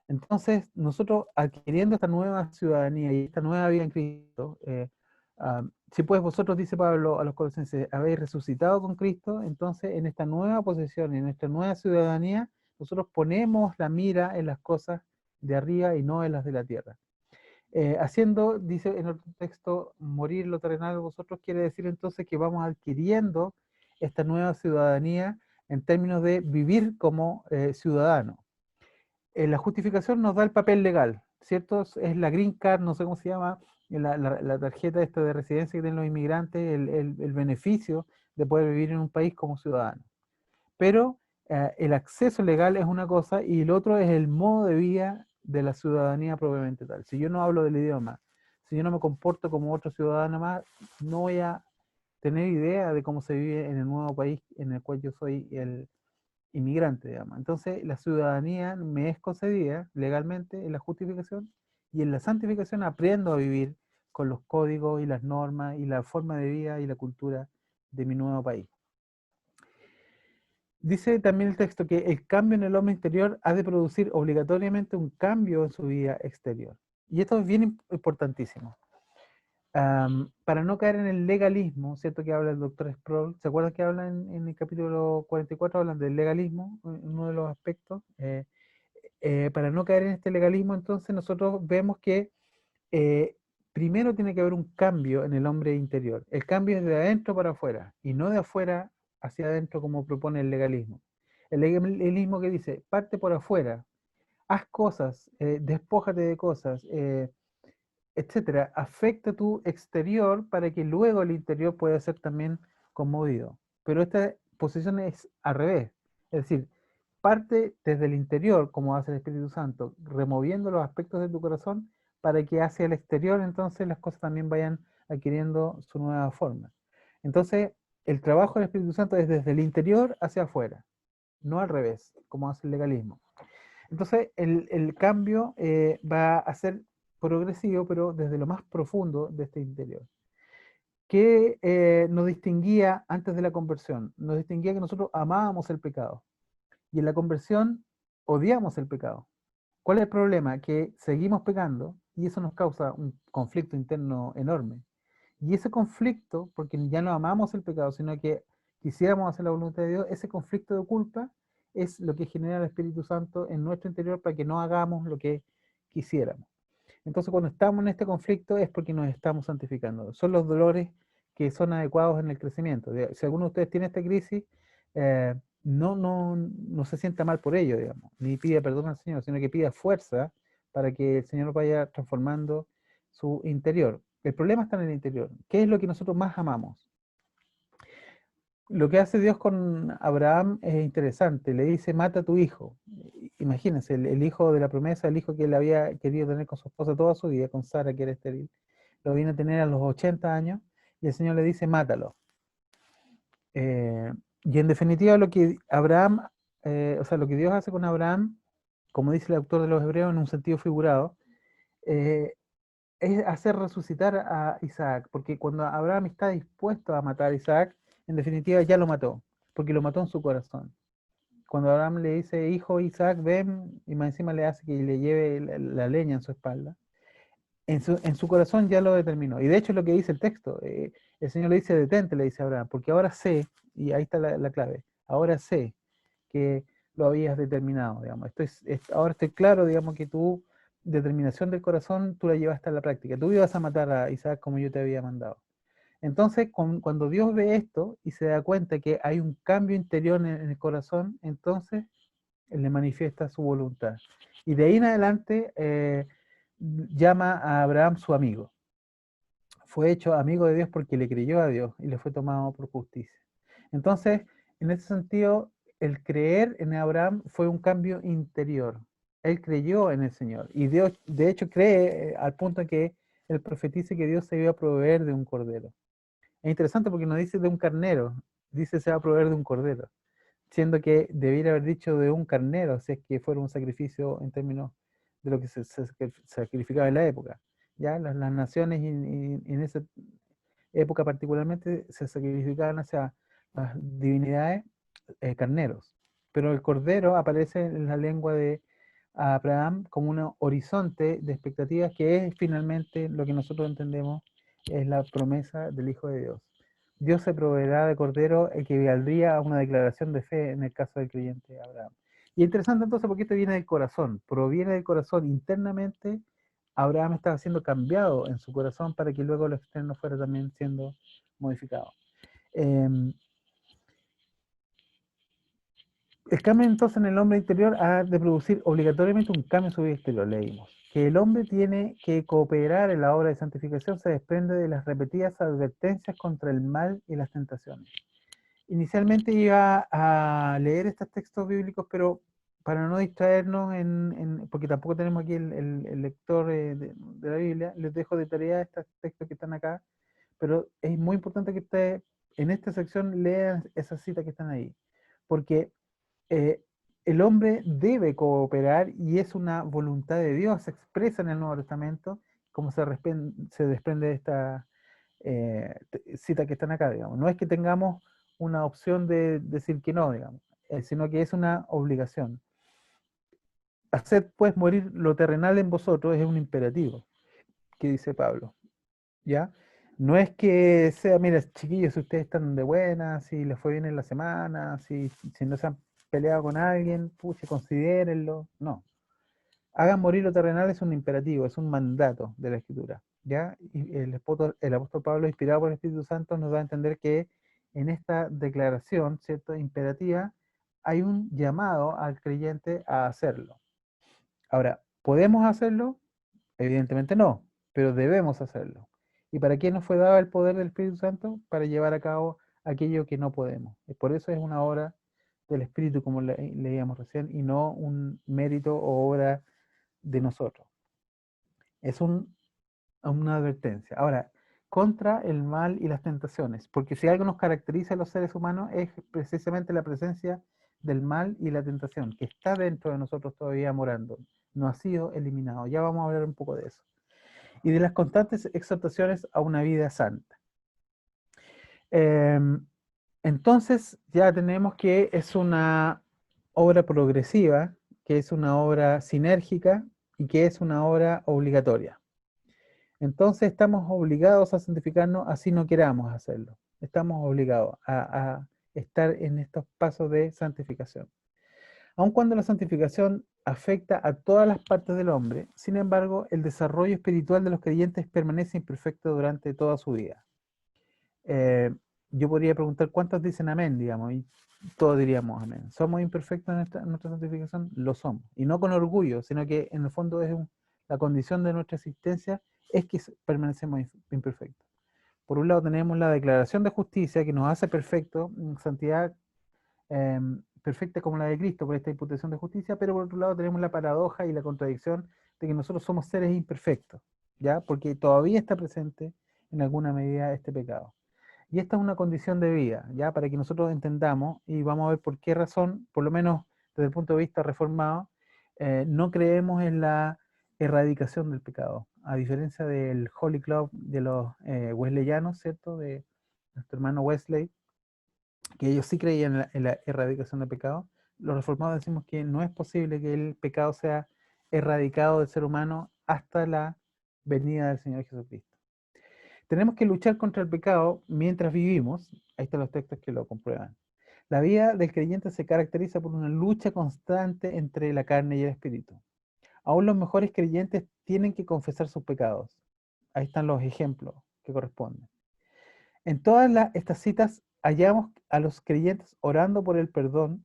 Entonces, nosotros adquiriendo esta nueva ciudadanía y esta nueva vida en Cristo, si pues vosotros, dice Pablo a los colosenses, habéis resucitado con Cristo, entonces en esta nueva posesión y en esta nueva ciudadanía, nosotros ponemos la mira en las cosas de arriba y no en las de la tierra. Haciendo, dice en otro texto, morir lo terrenal de vosotros, quiere decir entonces que vamos adquiriendo esta nueva ciudadanía en términos de vivir como ciudadanos. La justificación nos da el papel legal, ¿cierto? Es la green card, no sé cómo se llama, la tarjeta esta de residencia que tienen los inmigrantes, el beneficio de poder vivir en un país como ciudadano. Pero el acceso legal es una cosa y el otro es el modo de vida de la ciudadanía propiamente tal. Si yo no hablo del idioma, si yo no me comporto como otro ciudadano más, no voy a tener idea de cómo se vive en el nuevo país en el cual yo soy el inmigrante, digamos. Entonces, la ciudadanía me es concedida legalmente en la justificación y en la santificación aprendo a vivir con los códigos y las normas y la forma de vida y la cultura de mi nuevo país. Dice también el texto que el cambio en el hombre interior ha de producir obligatoriamente un cambio en su vida exterior. Y esto es bien importantísimo. Para no caer en el legalismo, ¿cierto? Que habla el doctor Sproul, ¿se acuerdan que habla en el capítulo 44? Hablan del legalismo, uno de los aspectos. Para no caer en este legalismo, entonces nosotros vemos que primero tiene que haber un cambio en el hombre interior. El cambio es de adentro para afuera y no de afuera hacia adentro como propone el legalismo. El legalismo que dice, parte por afuera, haz cosas, despójate de cosas, etcétera, afecta tu exterior para que luego el interior pueda ser también conmovido. Pero esta posición es al revés, es decir, parte desde el interior, como hace el Espíritu Santo, removiendo los aspectos de tu corazón para que hacia el exterior entonces las cosas también vayan adquiriendo su nueva forma. Entonces, el trabajo del Espíritu Santo es desde el interior hacia afuera, no al revés, como hace el legalismo. Entonces, el cambio va a ser progresivo, pero desde lo más profundo de este interior. ¿Qué nos distinguía antes de la conversión? Nos distinguía que nosotros amábamos el pecado. Y en la conversión odiamos el pecado. ¿Cuál es el problema? Que seguimos pecando y eso nos causa un conflicto interno enorme. Y ese conflicto, porque ya no amamos el pecado, sino que quisiéramos hacer la voluntad de Dios, ese conflicto de culpa es lo que genera el Espíritu Santo en nuestro interior para que no hagamos lo que quisiéramos. Entonces, cuando estamos en este conflicto es porque nos estamos santificando. Son los dolores que son adecuados en el crecimiento. Si alguno de ustedes tiene esta crisis, no se sienta mal por ello, digamos, ni pida perdón al Señor, sino que pida fuerza para que el Señor vaya transformando su interior. El problema está en el interior. ¿Qué es lo que nosotros más amamos? Lo que hace Dios con Abraham es interesante. Le dice, mata a tu hijo. Imagínense, el hijo de la promesa, el hijo que él había querido tener con su esposa toda su vida, con Sara, que era estéril. Lo viene a tener a los 80 años y el Señor le dice, mátalo. Y en definitiva lo que Abraham, lo que Dios hace con Abraham, como dice el autor de los Hebreos en un sentido figurado, es hacer resucitar a Isaac, porque cuando Abraham está dispuesto a matar a Isaac, en definitiva ya lo mató, porque lo mató en su corazón. Cuando Abraham le dice, hijo Isaac, ven, y más encima le hace que le lleve la leña en su espalda, en su corazón ya lo determinó. Y de hecho es lo que dice el texto. El Señor le dice, detente, le dice a Abraham, porque ahora sé, y ahí está la clave, ahora sé que lo habías determinado, digamos. Ahora estoy claro, digamos, que tu determinación del corazón tú la llevaste a la práctica. Tú ibas a matar a Isaac como yo te había mandado. Entonces, cuando Dios ve esto y se da cuenta que hay un cambio interior en el corazón, entonces Él le manifiesta su voluntad. Y de ahí en adelante llama a Abraham su amigo. Fue hecho amigo de Dios porque le creyó a Dios y le fue tomado por justicia. Entonces, en ese sentido, el creer en Abraham fue un cambio interior. Él creyó en el Señor y Dios, de hecho, cree al punto en que él profetiza que Dios se iba a proveer de un cordero. Es interesante porque no dice de un carnero, dice se va a proveer de un cordero, siendo que debiera haber dicho de un carnero, si es que fuera un sacrificio en términos de lo que se sacrificaba en la época. Ya las naciones en esa época particularmente se sacrificaban hacia las divinidades carneros, pero el cordero aparece en la lengua de Abraham como un horizonte de expectativas que es finalmente lo que nosotros entendemos es la promesa del Hijo de Dios. Dios se proveerá de cordero equivaldría a una declaración de fe en el caso del creyente Abraham. Y interesante entonces porque esto viene del corazón, proviene del corazón internamente, Abraham estaba siendo cambiado en su corazón para que luego lo externo fuera también siendo modificado. El cambio entonces en el hombre interior ha de producir obligatoriamente un cambio en su vida exterior, leímos. Que el hombre tiene que cooperar en la obra de santificación se desprende de las repetidas advertencias contra el mal y las tentaciones. Inicialmente iba a leer estos textos bíblicos, pero para no distraernos, porque tampoco tenemos aquí el lector de la Biblia, les dejo de tarea estos textos que están acá, pero es muy importante que ustedes en esta sección lean esas citas que están ahí, porque el hombre debe cooperar y es una voluntad de Dios, se expresa en el Nuevo Testamento, como se desprende de esta cita que están acá, digamos. No es que tengamos una opción de decir que no, digamos, sino que es una obligación. Haced pues morir lo terrenal en vosotros es un imperativo, que dice Pablo, ¿ya? No es que sea, mira, chiquillos, si ustedes están de buenas, si les fue bien en la semana, si no se han peleado con alguien, pucha, considérenlo. No. Hagan morir lo terrenal es un imperativo, es un mandato de la Escritura, ¿ya? Y el apóstol Pablo, inspirado por el Espíritu Santo, nos da a entender que en esta declaración, ¿cierto?, imperativa, hay un llamado al creyente a hacerlo. Ahora, ¿podemos hacerlo? Evidentemente no, pero debemos hacerlo. ¿Y para qué nos fue dado el poder del Espíritu Santo? Para llevar a cabo aquello que no podemos. Y por eso es una obra del Espíritu, como leíamos recién, y no un mérito o obra de nosotros. Es una advertencia. Ahora, contra el mal y las tentaciones, porque si algo nos caracteriza a los seres humanos es precisamente la presencia del mal y la tentación, que está dentro de nosotros todavía morando, no ha sido eliminado. Ya vamos a hablar un poco de eso. Y de las constantes exhortaciones a una vida santa. Entonces ya tenemos que es una obra progresiva, que es una obra sinérgica y que es una obra obligatoria. Entonces estamos obligados a santificarnos así no queramos hacerlo. Estamos obligados a estar en estos pasos de santificación. Aun cuando la santificación afecta a todas las partes del hombre, sin embargo, el desarrollo espiritual de los creyentes permanece imperfecto durante toda su vida. Yo podría preguntar cuántos dicen amén, digamos, y todos diríamos amén. ¿Somos imperfectos en nuestra santificación? Lo somos. Y no con orgullo, sino que en el fondo es la condición de nuestra existencia es que permanecemos imperfectos. Por un lado tenemos la declaración de justicia que nos hace perfectos, santidad perfecta como la de Cristo por esta imputación de justicia, pero por otro lado tenemos la paradoja y la contradicción de que nosotros somos seres imperfectos, ¿ya? Porque todavía está presente en alguna medida este pecado. Y esta es una condición de vida, ¿ya? Para que nosotros entendamos, y vamos a ver por qué razón, por lo menos desde el punto de vista reformado, no creemos en la erradicación del pecado, a diferencia del Holy Club de los wesleyanos, ¿cierto? De nuestro hermano Wesley, que ellos sí creían en la erradicación del pecado. Los reformados decimos que no es posible que el pecado sea erradicado del ser humano hasta la venida del Señor Jesucristo. Tenemos que luchar contra el pecado mientras vivimos. Ahí están los textos que lo comprueban. La vida del creyente se caracteriza por una lucha constante entre la carne y el espíritu. Aún los mejores creyentes tienen que confesar sus pecados. Ahí están los ejemplos que corresponden. En todas estas citas hallamos a los creyentes orando por el perdón,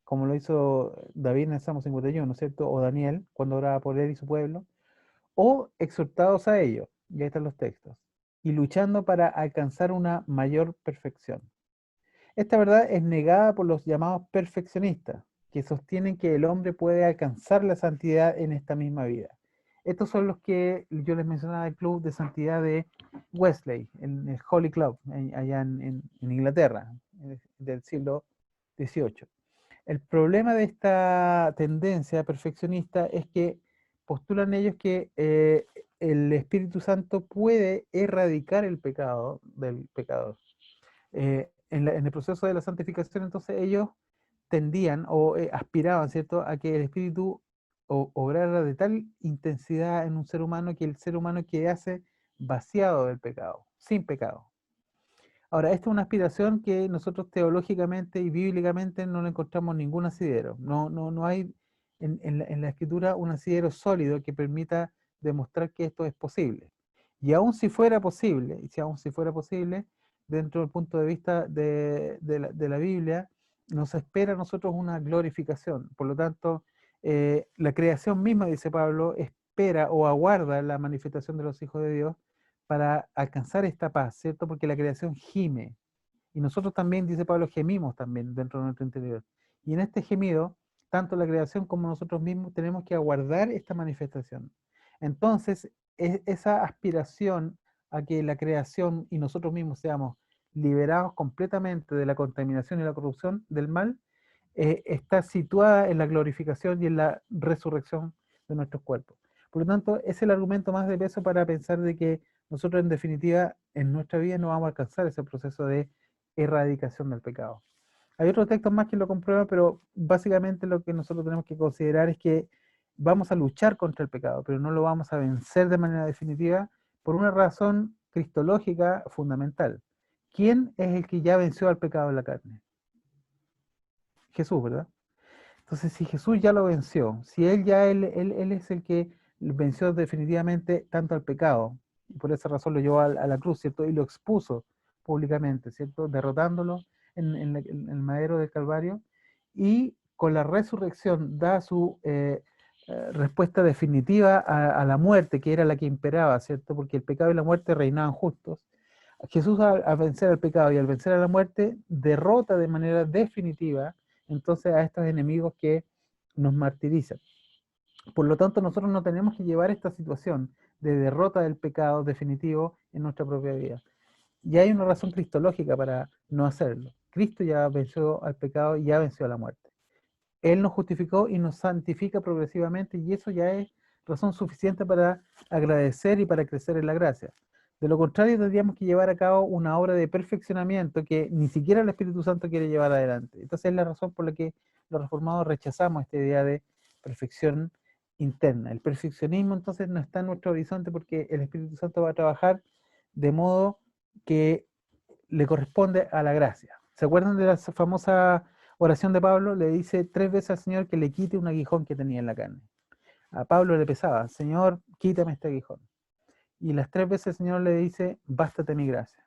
como lo hizo David en el Salmo 51, ¿no es cierto? O Daniel, cuando oraba por él y su pueblo, o exhortados a ello, y ahí están los textos, y luchando para alcanzar una mayor perfección. Esta verdad es negada por los llamados perfeccionistas, que sostienen que el hombre puede alcanzar la santidad en esta misma vida. Estos son los que yo les mencionaba del club de santidad de Wesley, en el Holy Club, allá en Inglaterra, del siglo XVIII. El problema de esta tendencia perfeccionista es que postulan ellos que el Espíritu Santo puede erradicar el pecado del pecador. En el proceso de la santificación, entonces ellos tendían o aspiraban, ¿cierto?, a que el Espíritu obrara de tal intensidad en un ser humano que el ser humano quedase vaciado del pecado, sin pecado. Ahora, esta es una aspiración que nosotros teológicamente y bíblicamente no le encontramos ningún asidero. No hay en la Escritura un asidero sólido que permita demostrar que esto es posible. Y aun si fuera posible, dentro del punto de vista de la Biblia, nos espera a nosotros una glorificación. Por lo tanto, la creación misma, dice Pablo, espera o aguarda la manifestación de los hijos de Dios para alcanzar esta paz, ¿cierto? Porque la creación gime. Y nosotros también, dice Pablo, gemimos también dentro de nuestro interior. Y en este gemido, tanto la creación como nosotros mismos tenemos que aguardar esta manifestación. Entonces, esa aspiración a que la creación y nosotros mismos seamos liberados completamente de la contaminación y la corrupción del mal, está situada en la glorificación y en la resurrección de nuestros cuerpos. Por lo tanto, es el argumento más de peso para pensar de que nosotros en definitiva en nuestra vida no vamos a alcanzar ese proceso de erradicación del pecado. Hay otros textos más que lo comprueban, pero básicamente lo que nosotros tenemos que considerar es que vamos a luchar contra el pecado, pero no lo vamos a vencer de manera definitiva por una razón cristológica fundamental. ¿Quién es el que ya venció al pecado en la carne? Jesús, ¿verdad? Entonces, si Jesús ya lo venció, si Él es el que venció definitivamente tanto al pecado, y por esa razón lo llevó a la cruz, ¿cierto? Y lo expuso públicamente, ¿cierto? Derrotándolo en el madero del Calvario, y con la resurrección da su respuesta definitiva a la muerte, que era la que imperaba, ¿cierto? Porque el pecado y la muerte reinaban justos. Jesús al vencer al pecado y al vencer a la muerte, derrota de manera definitiva entonces a estos enemigos que nos martirizan. Por lo tanto, nosotros no tenemos que llevar esta situación de derrota del pecado definitivo en nuestra propia vida. Y hay una razón cristológica para no hacerlo. Cristo ya venció al pecado y ya venció a la muerte. Él nos justificó y nos santifica progresivamente, y eso ya es razón suficiente para agradecer y para crecer en la gracia. De lo contrario, tendríamos que llevar a cabo una obra de perfeccionamiento que ni siquiera el Espíritu Santo quiere llevar adelante. Entonces es la razón por la que los reformados rechazamos esta idea de perfección interna. El perfeccionismo entonces no está en nuestro horizonte porque el Espíritu Santo va a trabajar de modo que le corresponde a la gracia. ¿Se acuerdan de la famosa oración de Pablo? Le dice 3 veces al Señor que le quite un aguijón que tenía en la carne. A Pablo le pesaba: Señor, quítame este aguijón. Y las 3 veces el Señor le dice: bástate mi gracia.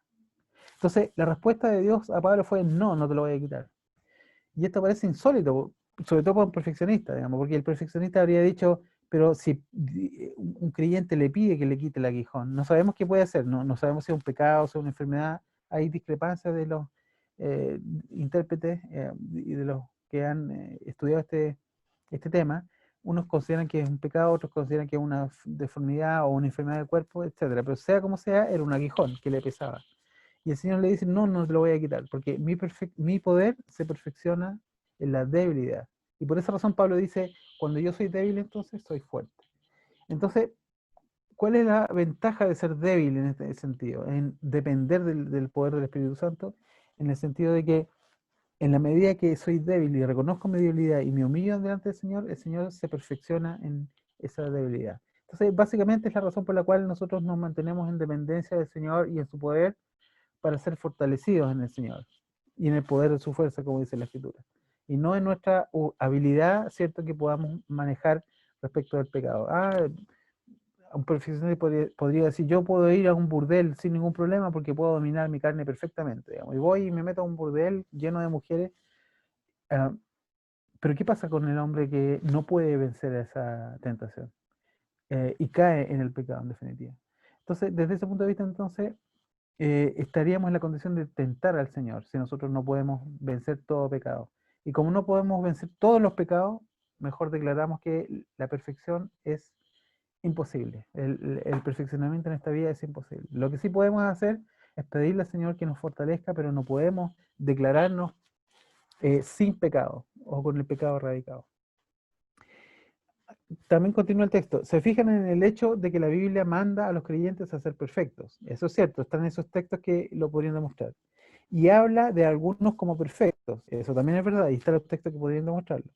Entonces, la respuesta de Dios a Pablo fue: no, no te lo voy a quitar. Y esto parece insólito, sobre todo para un perfeccionista, digamos, porque el perfeccionista habría dicho: pero si un creyente le pide que le quite el aguijón, no sabemos qué puede hacer, no sabemos si es un pecado, si es una enfermedad. Hay discrepancias de los intérpretes y de los que han estudiado este tema. Unos consideran que es un pecado, otros consideran que es una deformidad o una enfermedad del cuerpo, etcétera. Pero sea como sea, era un aguijón que le pesaba. Y el Señor le dice: no, no te lo voy a quitar, porque mi poder se perfecciona en la debilidad. Y por esa razón Pablo dice: cuando yo soy débil, entonces soy fuerte. Entonces, ¿cuál es la ventaja de ser débil en este sentido? En depender del poder del Espíritu Santo, en el sentido de que en la medida que soy débil y reconozco mi debilidad y me humillo delante del Señor, el Señor se perfecciona en esa debilidad. Entonces, básicamente es la razón por la cual nosotros nos mantenemos en dependencia del Señor y en su poder para ser fortalecidos en el Señor y en el poder de su fuerza, como dice la Escritura. Y no en nuestra habilidad, ¿cierto?, que podamos manejar respecto del pecado. Un perfeccionista podría decir: yo puedo ir a un burdel sin ningún problema porque puedo dominar mi carne perfectamente, digamos, y voy y me meto a un burdel lleno de mujeres. Pero ¿qué pasa con el hombre que no puede vencer esa tentación y cae en el pecado en definitiva? Entonces, desde ese punto de vista, entonces, estaríamos en la condición de tentar al Señor si nosotros no podemos vencer todo pecado. Y como no podemos vencer todos los pecados, mejor declaramos que la perfección es imposible. El perfeccionamiento en esta vida es imposible. Lo que sí podemos hacer es pedirle al Señor que nos fortalezca, pero no podemos declararnos sin pecado o con el pecado erradicado. También continúa el texto. Se fijan en el hecho de que la Biblia manda a los creyentes a ser perfectos. Eso es cierto, están esos textos que lo podrían demostrar. Y habla de algunos como perfectos. Eso también es verdad, y están los textos que podrían demostrarlo.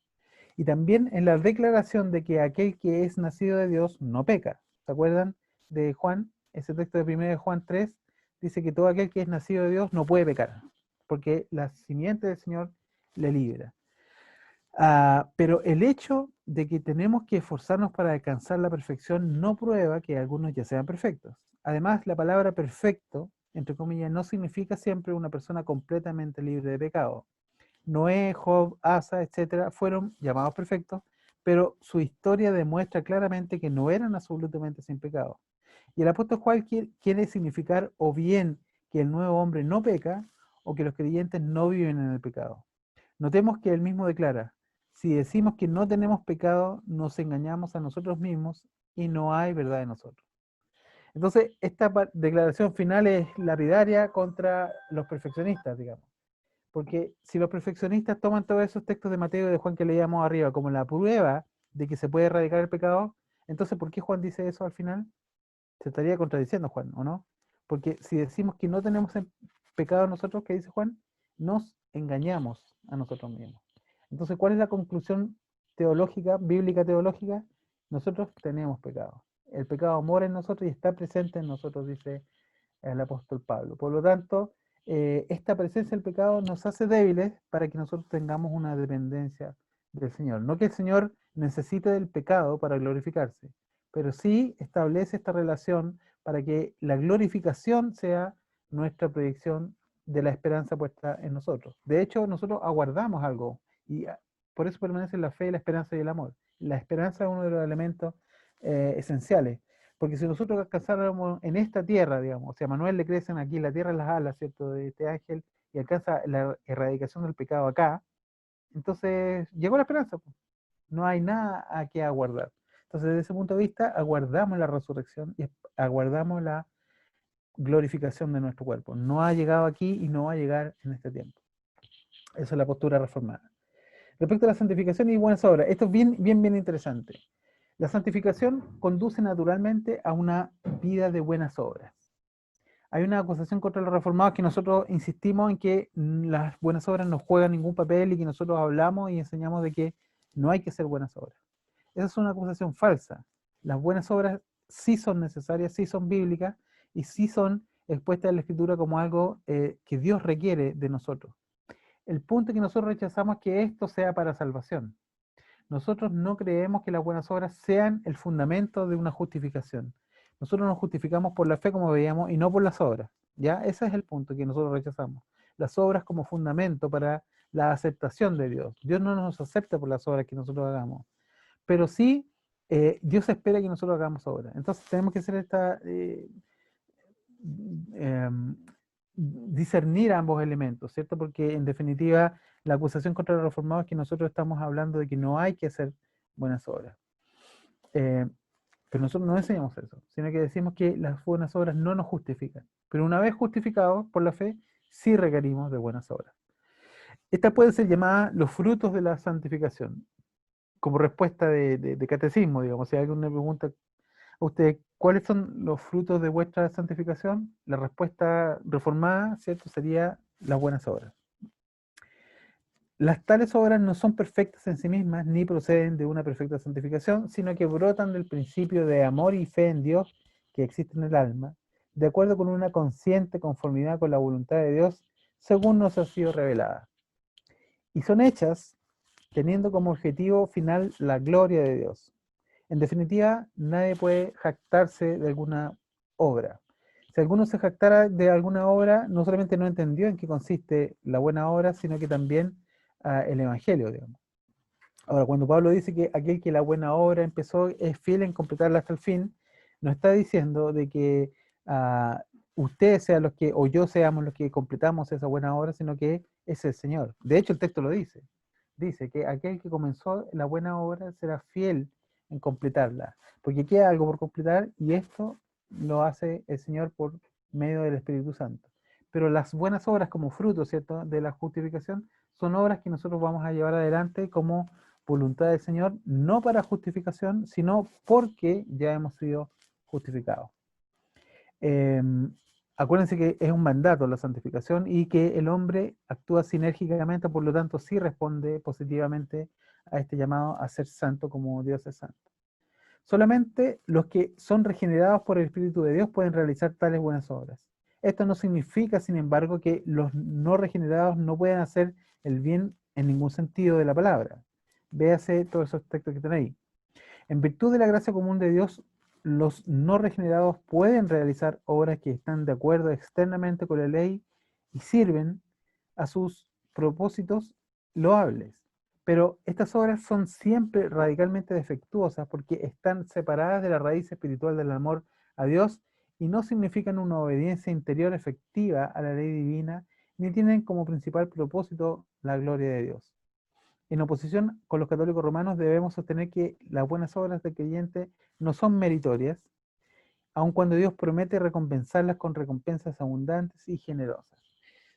Y también en la declaración de que aquel que es nacido de Dios no peca. ¿Se acuerdan de Juan? Ese texto de 1 de Juan 3 dice que todo aquel que es nacido de Dios no puede pecar, porque la simiente del Señor le libra. Pero el hecho de que tenemos que esforzarnos para alcanzar la perfección no prueba que algunos ya sean perfectos. Además, la palabra perfecto, entre comillas, no significa siempre una persona completamente libre de pecado. Noé, Job, Asa, etcétera, fueron llamados perfectos, pero su historia demuestra claramente que no eran absolutamente sin pecado. Y el apóstol Juan quiere significar o bien que el nuevo hombre no peca o que los creyentes no viven en el pecado. Notemos que él mismo declara, si decimos que no tenemos pecado, nos engañamos a nosotros mismos y no hay verdad en nosotros. Entonces, esta declaración final es lapidaria contra los perfeccionistas, digamos. Porque si los perfeccionistas toman todos esos textos de Mateo y de Juan que leíamos arriba como la prueba de que se puede erradicar el pecado, entonces ¿por qué Juan dice eso al final? Se estaría contradiciendo Juan, ¿o no? Porque si decimos que no tenemos pecado nosotros, ¿qué dice Juan? Nos engañamos a nosotros mismos. Entonces, ¿cuál es la conclusión teológica, bíblica teológica? Nosotros tenemos pecado. El pecado mora en nosotros y está presente en nosotros, dice el apóstol Pablo. Por lo tanto, esta presencia del pecado nos hace débiles para que nosotros tengamos una dependencia del Señor. No que el Señor necesite del pecado para glorificarse, pero sí establece esta relación para que la glorificación sea nuestra proyección de la esperanza puesta en nosotros. De hecho, nosotros aguardamos algo y por eso permanece la fe, la esperanza y el amor. La esperanza es uno de los elementos esenciales. Porque si nosotros alcanzáramos en esta tierra, digamos, o sea, a Manuel le crecen aquí la tierra en las alas, ¿cierto?, de este ángel, y alcanza la erradicación del pecado acá, entonces llegó la esperanza, pues. No hay nada a que aguardar. Entonces, desde ese punto de vista, aguardamos la resurrección y aguardamos la glorificación de nuestro cuerpo. No ha llegado aquí y no va a llegar en este tiempo. Esa es la postura reformada. Respecto a la santificación y buenas obras, esto es bien interesante. La santificación conduce naturalmente a una vida de buenas obras. Hay una acusación contra los reformados que nosotros insistimos en que las buenas obras no juegan ningún papel y que nosotros hablamos y enseñamos de que no hay que hacer buenas obras. Esa es una acusación falsa. Las buenas obras sí son necesarias, sí son bíblicas y sí son expuestas en la Escritura como algo que Dios requiere de nosotros. El punto que nosotros rechazamos es que esto sea para salvación. Nosotros no creemos que las buenas obras sean el fundamento de una justificación. Nosotros nos justificamos por la fe, como veíamos, y no por las obras. ¿Ya? Ese es el punto que nosotros rechazamos. Las obras como fundamento para la aceptación de Dios. Dios no nos acepta por las obras que nosotros hagamos, pero sí Dios espera que nosotros hagamos obras. Entonces tenemos que hacer discernir ambos elementos, ¿cierto? Porque en definitiva la acusación contra los reformados es que nosotros estamos hablando de que no hay que hacer buenas obras. Pero nosotros no enseñamos eso, sino que decimos que las buenas obras no nos justifican. Pero una vez justificados por la fe, sí requerimos de buenas obras. Esta puede ser llamada los frutos de la santificación, como respuesta de catecismo, digamos. Si alguien me pregunta a usted, ¿cuáles son los frutos de vuestra santificación? La respuesta reformada, ¿cierto?, sería las buenas obras. Las tales obras no son perfectas en sí mismas, ni proceden de una perfecta santificación, sino que brotan del principio de amor y fe en Dios que existe en el alma, de acuerdo con una consciente conformidad con la voluntad de Dios, según nos ha sido revelada. Y son hechas teniendo como objetivo final la gloria de Dios. En definitiva, nadie puede jactarse de alguna obra. Si alguno se jactara de alguna obra, no solamente no entendió en qué consiste la buena obra, sino que también el Evangelio, digamos. Ahora, cuando Pablo dice que aquel que la buena obra empezó es fiel en completarla hasta el fin, no está diciendo de que ustedes sean los que, o yo seamos los que completamos esa buena obra, sino que es el Señor. De hecho, el texto lo dice. Dice que aquel que comenzó la buena obra será fiel en completarla, porque queda algo por completar y esto lo hace el Señor por medio del Espíritu Santo. Pero las buenas obras como fruto, ¿cierto?, de la justificación son obras que nosotros vamos a llevar adelante como voluntad del Señor, no para justificación, sino porque ya hemos sido justificados. Acuérdense que es un mandato la santificación y que el hombre actúa sinérgicamente, por lo tanto sí responde positivamente a este llamado a ser santo como Dios es santo. Solamente los que son regenerados por el Espíritu de Dios pueden realizar tales buenas obras. Esto no significa, sin embargo, que los no regenerados no puedan hacer el bien en ningún sentido de la palabra. Véase todos esos textos que están ahí. En virtud de la gracia común de Dios, los no regenerados pueden realizar obras que están de acuerdo externamente con la ley y sirven a sus propósitos loables. Pero estas obras son siempre radicalmente defectuosas porque están separadas de la raíz espiritual del amor a Dios y no significan una obediencia interior efectiva a la ley divina, ni tienen como principal propósito la gloria de Dios. En oposición con los católicos romanos debemos sostener que las buenas obras del creyente no son meritorias, aun cuando Dios promete recompensarlas con recompensas abundantes y generosas.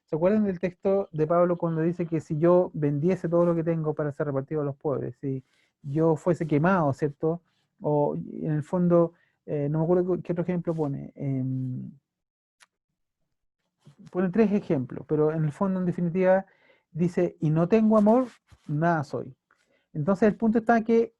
¿Se acuerdan del texto de Pablo cuando dice que si yo vendiese todo lo que tengo para ser repartido a los pobres, si yo fuese quemado, ¿cierto? O en el fondo, no me acuerdo qué otro ejemplo pone. Pone 3 ejemplos, pero en el fondo, en definitiva, dice, y no tengo amor, nada soy. Entonces el punto está que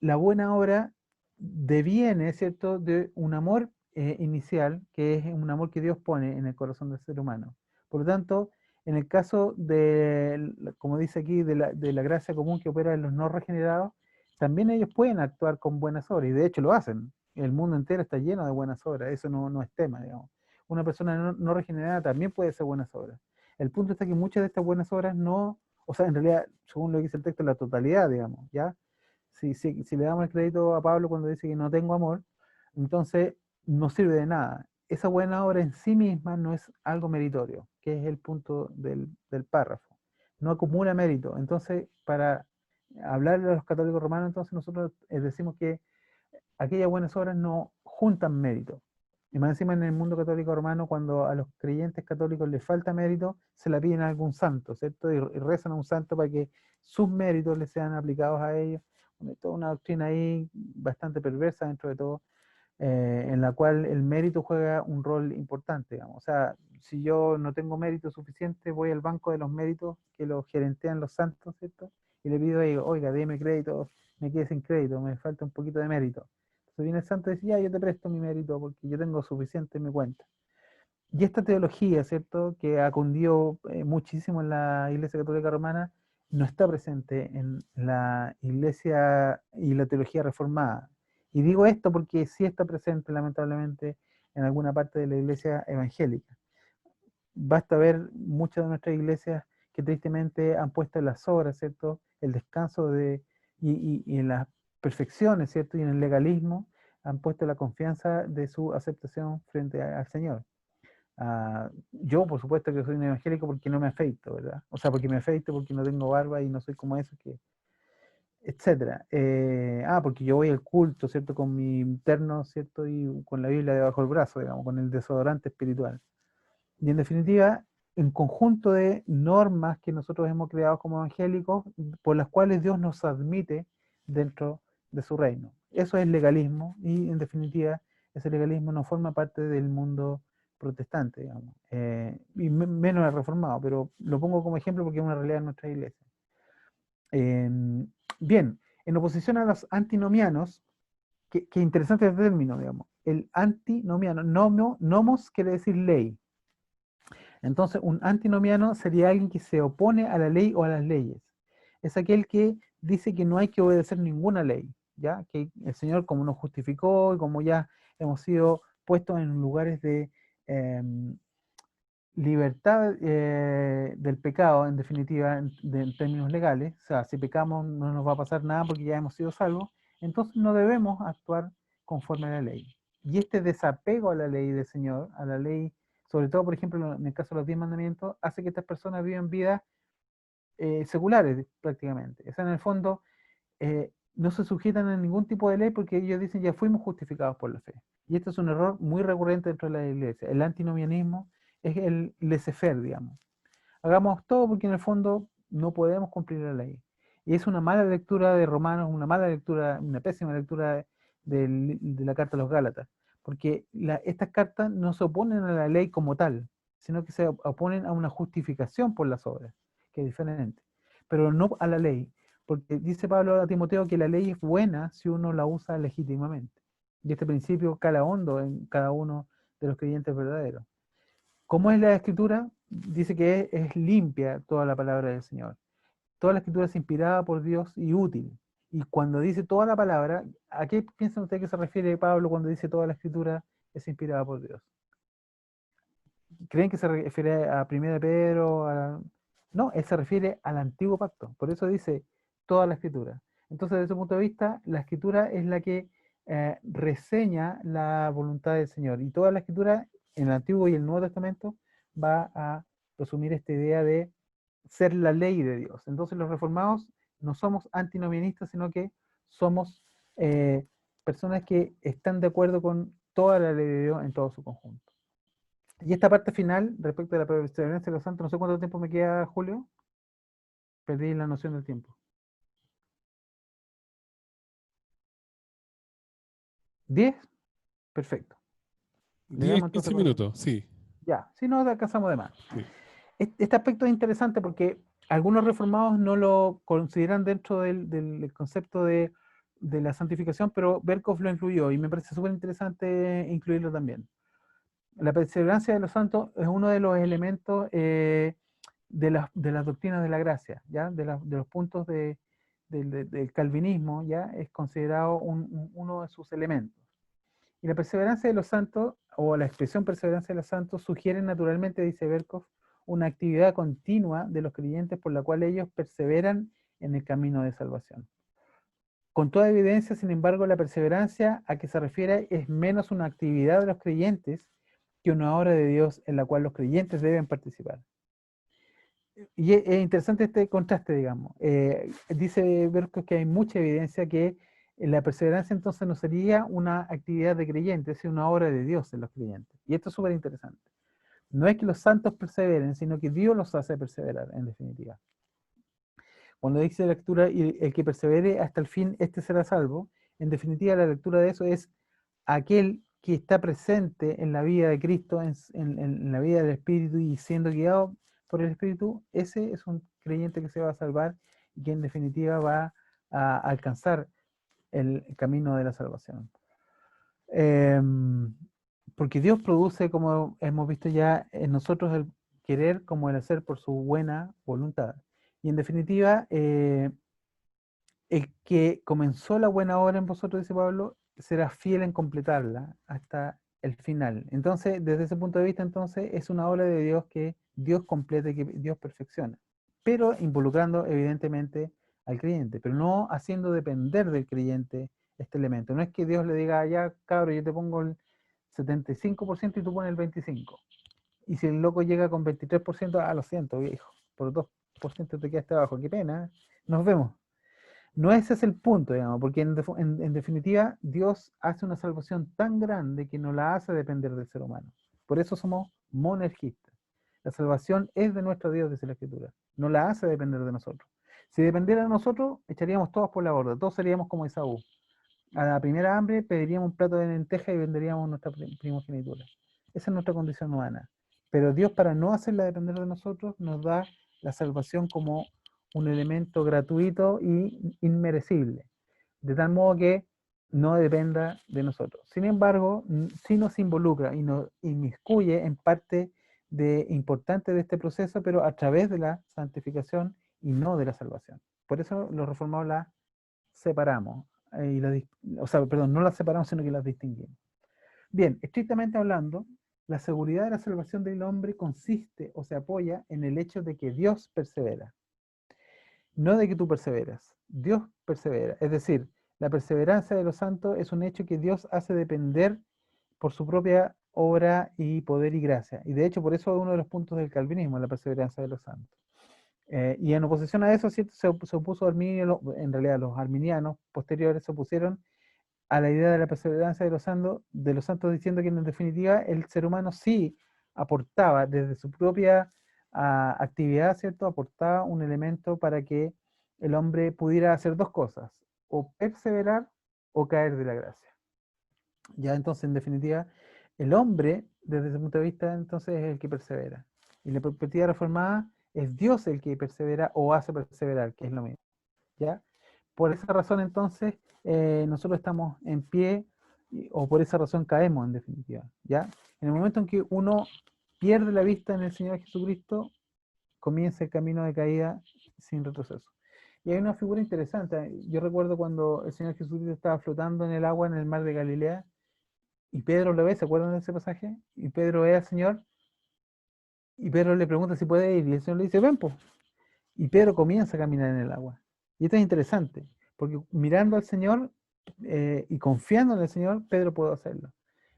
la buena obra deviene, ¿cierto?, de un amor inicial, que es un amor que Dios pone en el corazón del ser humano. Por lo tanto, en el caso de, como dice aquí, de la gracia común que opera en los no regenerados, también ellos pueden actuar con buenas obras, y de hecho lo hacen. El mundo entero está lleno de buenas obras, eso no es tema, digamos. Una persona no regenerada también puede hacer buenas obras. El punto está que muchas de estas buenas obras no, o sea, en realidad, según lo que dice el texto, la totalidad, digamos, ¿ya? Si le damos el crédito a Pablo cuando dice que no tengo amor, entonces no sirve de nada. Esa buena obra en sí misma no es algo meritorio, que es el punto del párrafo. No acumula mérito. Entonces, para hablarle a los católicos romanos, entonces nosotros decimos que aquellas buenas obras no juntan mérito. Y más encima en el mundo católico romano, cuando a los creyentes católicos les falta mérito, se la piden a algún santo, ¿cierto? Y rezan a un santo para que sus méritos les sean aplicados a ellos. Hay toda una doctrina ahí bastante perversa dentro de todo, en la cual el mérito juega un rol importante, digamos. O sea, si yo no tengo mérito suficiente, voy al banco de los méritos que los gerentean los santos, ¿cierto? Y le pido a ellos, oiga, deme crédito, me quedé sin crédito, me falta un poquito de mérito. Entonces viene el santo y dice, ya, yo te presto mi mérito porque yo tengo suficiente en mi cuenta. Y esta teología, ¿cierto?, que ha cundido muchísimo en la Iglesia Católica Romana, no está presente en la Iglesia y la teología reformada. Y digo esto porque sí está presente, lamentablemente, en alguna parte de la Iglesia evangélica. Basta ver muchas de nuestras iglesias que tristemente han puesto en las obras, ¿cierto?, el descanso y en las perfecciones, ¿cierto?, y en el legalismo, han puesto la confianza de su aceptación frente al Señor. Yo, por supuesto, que soy un evangélico porque no me afeito, ¿verdad? O sea, porque me afeito, porque no tengo barba y no soy como eso, etcétera. Porque yo voy al culto, ¿cierto? Con mi terno, ¿cierto? Y con la Biblia debajo del brazo, digamos, con el desodorante espiritual. Y en definitiva, en conjunto de normas que nosotros hemos creado como evangélicos, por las cuales Dios nos admite dentro de su reino. Eso es legalismo y, en definitiva, ese legalismo no forma parte del mundo protestante, digamos, y menos el reformado, pero lo pongo como ejemplo porque es una realidad en nuestra iglesia. Bien, en oposición a los antinomianos, que interesante el término, digamos, el antinomiano, nomos quiere decir ley. Entonces, un antinomiano sería alguien que se opone a la ley o a las leyes. Es aquel que dice que no hay que obedecer ninguna ley, ¿ya? Que el Señor, como nos justificó y como ya hemos sido puestos en lugares de libertad del pecado, en definitiva, en términos legales, o sea, si pecamos no nos va a pasar nada porque ya hemos sido salvos, entonces no debemos actuar conforme a la ley. Y este desapego a la ley del Señor, a la ley, sobre todo, por ejemplo, en el caso de los 10 mandamientos, hace que estas personas vivan vidas seculares prácticamente. O sea, en el fondo, no se sujetan a ningún tipo de ley porque ellos dicen ya fuimos justificados por la fe. Y esto es un error muy recurrente dentro de la iglesia. El antinomianismo es el laissez-faire, digamos. Hagamos todo porque en el fondo no podemos cumplir la ley. Y es una mala lectura de Romanos, una mala lectura, una pésima lectura de la carta a los Gálatas. Porque estas cartas no se oponen a la ley como tal, sino que se oponen a una justificación por las obras, que es diferente. Pero no a la ley. Porque dice Pablo a Timoteo que la ley es buena si uno la usa legítimamente. Y este principio cala hondo en cada uno de los creyentes verdaderos. ¿Cómo es la escritura? Dice que es limpia toda la palabra del Señor. toda la escritura es inspirada por Dios y útil. Y cuando dice toda la palabra, ¿a qué piensan ustedes que se refiere Pablo cuando dice toda la escritura es inspirada por Dios? ¿Creen que se refiere a 1 de Pedro? No, él se refiere al antiguo pacto. Por eso dice toda la escritura. Entonces, desde ese punto de vista, la escritura es la que reseña la voluntad del Señor. Y toda la escritura, en el Antiguo y el Nuevo Testamento, va a resumir esta idea de ser la ley de Dios. Entonces, los reformados no somos antinomianistas, sino que somos personas que están de acuerdo con toda la ley de Dios en todo su conjunto. Y esta parte final, respecto a la perseverancia de los santos, no sé cuánto tiempo me queda, Julio. Perdí la noción del tiempo. 10, perfecto. Le 10, damos 15 entonces con eso. minutos, sí. Ya, si no, alcanzamos de más. Sí. Este aspecto es interesante porque algunos reformados no lo consideran dentro del concepto de la santificación, pero Berkhoff lo incluyó y me parece súper interesante incluirlo también. La perseverancia de los santos es uno de los elementos de las doctrinas de la gracia, ¿ya? De los puntos del calvinismo, ¿ya? Es considerado uno de sus elementos. Y la perseverancia de los santos, o la expresión perseverancia de los santos, sugiere naturalmente, dice Berkhoff, una actividad continua de los creyentes por la cual ellos perseveran en el camino de salvación. Con toda evidencia, sin embargo, la perseverancia a que se refiere es menos una actividad de los creyentes que una obra de Dios en la cual los creyentes deben participar. Y es interesante este contraste, digamos. Dice Berkhoff que hay mucha evidencia que la perseverancia entonces no sería una actividad de creyentes, sino una obra de Dios en los creyentes. Y esto es súper interesante. No es que los santos perseveren, sino que Dios los hace perseverar, en definitiva. Cuando dice la lectura, y el que persevere hasta el fin, este será salvo, en definitiva la lectura de eso es aquel que está presente en la vida de Cristo, en la vida del Espíritu y siendo guiado por el Espíritu, ese es un creyente que se va a salvar y que en definitiva va a alcanzar el camino de la salvación. Porque Dios produce, como hemos visto ya, en nosotros el querer como el hacer por su buena voluntad. Y en definitiva, el que comenzó la buena obra en vosotros, dice Pablo, será fiel en completarla hasta el final. Entonces, desde ese punto de vista, entonces, es una obra de Dios que Dios completa y que Dios perfecciona, pero involucrando evidentemente al creyente, pero no haciendo depender del creyente este elemento. No es que Dios le diga, ya cabro, yo te pongo el 75% y tú pones el 25%. Y si el loco llega con 23%, lo siento, viejo, por 2% te quedaste abajo, qué pena, nos vemos. No ese es el punto, digamos, porque en definitiva Dios hace una salvación tan grande que no la hace depender del ser humano. Por eso somos monergistas. La salvación es de nuestro Dios, dice la Escritura. No la hace depender de nosotros. Si dependiera de nosotros, echaríamos todos por la borda. Todos seríamos como Esaú. A la primera hambre pediríamos un plato de lenteja y venderíamos nuestra primogenitura. Esa es nuestra condición humana. Pero Dios, para no hacerla depender de nosotros, nos da la salvación como un elemento gratuito y inmerecible, de tal modo que no dependa de nosotros. Sin embargo, sí nos involucra y nos inmiscuye en parte importante de este proceso, pero a través de la santificación y no de la salvación. Por eso los reformados la separamos, no las separamos, sino que las distinguimos. Bien, estrictamente hablando, la seguridad de la salvación del hombre consiste o se apoya en el hecho de que Dios persevera. No de que tú perseveras, Dios persevera. Es decir, la perseverancia de los santos es un hecho que Dios hace depender por su propia obra y poder y gracia. Y de hecho, por eso es uno de los puntos del calvinismo, la perseverancia de los santos. Y en oposición a eso, ¿cierto? Se opuso Arminio, en realidad los arminianos posteriores se opusieron a la idea de la perseverancia de los santos, diciendo que en definitiva el ser humano sí aportaba desde su propia actividad, ¿cierto? Aportaba un elemento para que el hombre pudiera hacer dos cosas, o perseverar o caer de la gracia. Ya entonces, en definitiva, el hombre, desde ese punto de vista, entonces es el que persevera. Y la perspectiva reformada es Dios el que persevera o hace perseverar, que es lo mismo. ¿Ya? Por esa razón, entonces, nosotros estamos en pie, o por esa razón caemos, en definitiva. ¿Ya? En el momento en que uno pierde la vista en el Señor Jesucristo, comienza el camino de caída sin retroceso. Y hay una figura interesante. Yo recuerdo cuando el Señor Jesucristo estaba flotando en el agua en el mar de Galilea y Pedro lo ve, ¿se acuerdan de ese pasaje? Y Pedro ve al Señor y Pedro le pregunta si puede ir y el Señor le dice, ven, pues. Y Pedro comienza a caminar en el agua. Y esto es interesante, porque mirando al Señor y confiando en el Señor, Pedro puede hacerlo.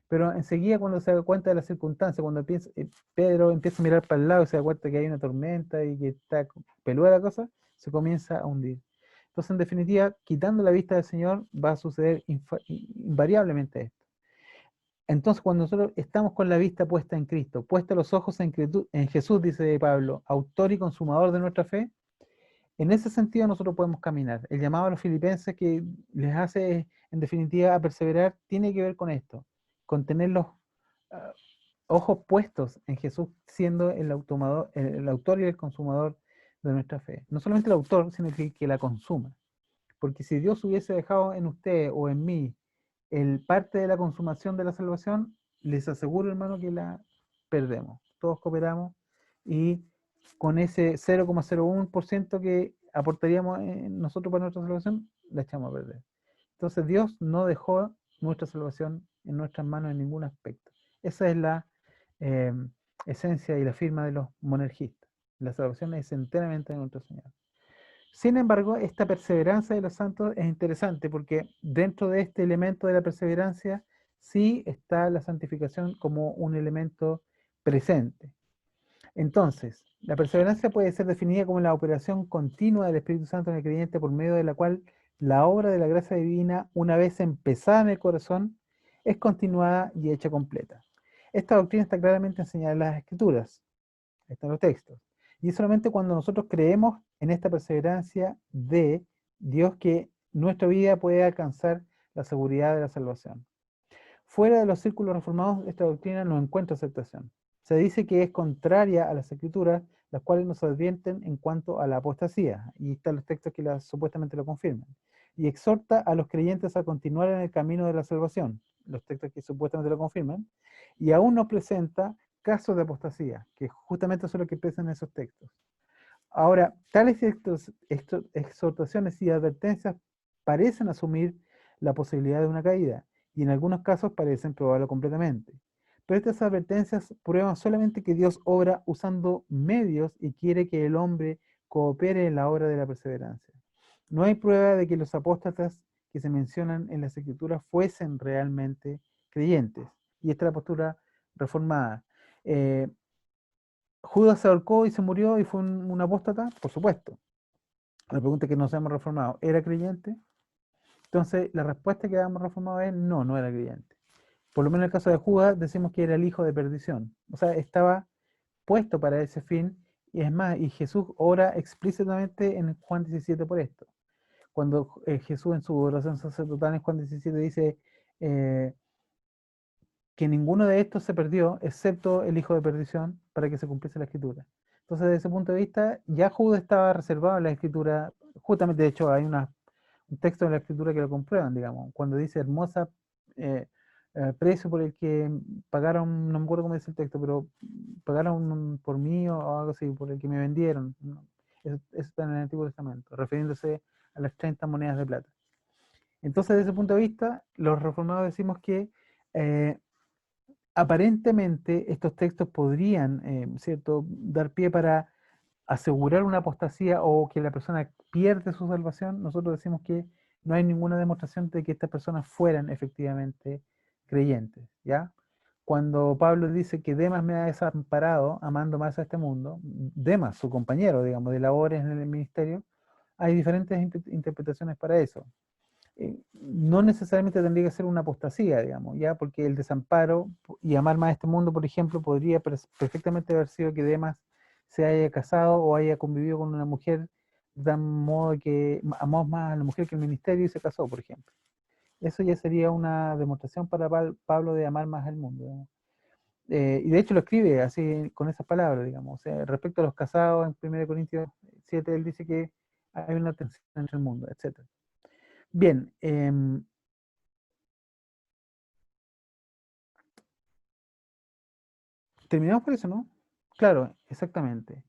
Pero enseguida cuando se da cuenta de las circunstancias, cuando Pedro empieza a mirar para el lado y se da cuenta que hay una tormenta y que está peluda la cosa, se comienza a hundir. Entonces, en definitiva, quitando la vista del Señor, va a suceder invariablemente esto. Entonces, cuando nosotros estamos con la vista puesta en Cristo, puesta los ojos en Jesús, dice Pablo, autor y consumador de nuestra fe, en ese sentido nosotros podemos caminar. El llamado a los filipenses que les hace, en definitiva, a perseverar, tiene que ver con esto, con tener los ojos puestos en Jesús, siendo el autor y el consumador de nuestra fe. No solamente el autor, sino que la consuma. Porque si Dios hubiese dejado en usted o en mí el parte de la consumación de la salvación, les aseguro, hermano, que la perdemos. Todos cooperamos y con ese 0,01% que aportaríamos nosotros para nuestra salvación, la echamos a perder. Entonces Dios no dejó nuestra salvación en nuestras manos en ningún aspecto. Esa es la eh, esencia y la firma de los monergistas. La salvación es enteramente de nuestro Señor. Sin embargo, esta perseverancia de los santos es interesante porque dentro de este elemento de la perseverancia sí está la santificación como un elemento presente. Entonces, la perseverancia puede ser definida como la operación continua del Espíritu Santo en el creyente por medio de la cual la obra de la gracia divina, una vez empezada en el corazón, es continuada y hecha completa. Esta doctrina está claramente enseñada en las Escrituras, están los textos. Y es solamente cuando nosotros creemos en esta perseverancia de Dios que nuestra vida puede alcanzar la seguridad de la salvación. Fuera de los círculos reformados, esta doctrina no encuentra aceptación. Se dice que es contraria a las Escrituras, las cuales nos advierten en cuanto a la apostasía, y están los textos que supuestamente lo confirman, y exhorta a los creyentes a continuar en el camino de la salvación, los textos que supuestamente lo confirman, y aún nos presenta casos de apostasía, que justamente son lo que expresan esos textos. Ahora, tales exhortaciones y advertencias parecen asumir la posibilidad de una caída, y en algunos casos parecen probarlo completamente. Pero estas advertencias prueban solamente que Dios obra usando medios y quiere que el hombre coopere en la obra de la perseverancia. No hay prueba de que los apóstatas que se mencionan en las Escrituras fuesen realmente creyentes. Y esta es la postura reformada. ¿Judas se ahorcó y se murió y fue un apóstata? Por supuesto. La pregunta es que nos hemos reformado, ¿era creyente? Entonces, la respuesta que damos reformado es no, no era creyente. Por lo menos en el caso de Judas decimos que era el hijo de perdición. O sea, estaba puesto para ese fin, y es más, y Jesús ora explícitamente en Juan 17 por esto. Cuando Jesús en su oración sacerdotal en Juan 17 dice que ninguno de estos se perdió, excepto el hijo de perdición, para que se cumpliese la escritura. Entonces, desde ese punto de vista, ya Judas estaba reservado en la escritura, justamente, de hecho, hay un texto en la escritura que lo comprueban, digamos, cuando dice hermosa precio por el que pagaron, no me acuerdo cómo dice el texto, pero pagaron por mí o algo así, por el que me vendieron. ¿No? Eso está en el Antiguo Testamento, refiriéndose a las 30 monedas de plata. Entonces, desde ese punto de vista, los reformados decimos que aparentemente estos textos podrían, ¿cierto?, dar pie para asegurar una apostasía o que la persona pierde su salvación. Nosotros decimos que no hay ninguna demostración de que estas personas fueran efectivamente creyentes, ¿ya? Cuando Pablo dice que Demas me ha desamparado, amando más a este mundo, Demas, su compañero, digamos, de labores en el ministerio, hay diferentes interpretaciones para eso. No necesariamente tendría que ser una apostasía, digamos, ya, porque el desamparo y amar más a este mundo, por ejemplo, podría perfectamente haber sido que Demas se haya casado o haya convivido con una mujer de tal modo que amó más a la mujer que el ministerio y se casó, por ejemplo. Eso ya sería una demostración para Pablo de amar más al mundo, digamos. Y de hecho lo escribe así, con esas palabras, digamos. O sea, respecto a los casados, en 1 Corintios 7, él dice que hay una tensión entre el mundo, etc. Bien, terminamos por eso, ¿no? Claro, exactamente.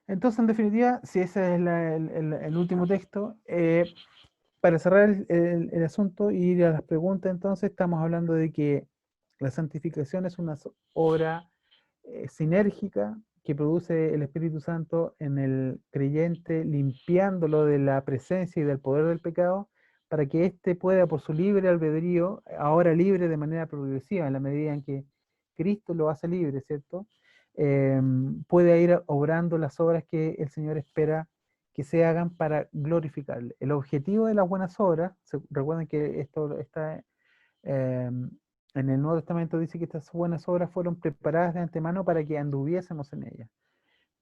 Entonces, en definitiva, si ese es el último texto, para cerrar el asunto y ir a las preguntas, entonces estamos hablando de que la santificación es una obra sinérgica que produce el Espíritu Santo en el creyente, limpiándolo de la presencia y del poder del pecado, para que éste pueda, por su libre albedrío, ahora libre de manera progresiva, en la medida en que Cristo lo hace libre, ¿cierto? Puede ir obrando las obras que el Señor espera que se hagan para glorificarle. El objetivo de las buenas obras, recuerden que esto está en el Nuevo Testamento, dice que estas buenas obras fueron preparadas de antemano para que anduviésemos en ellas,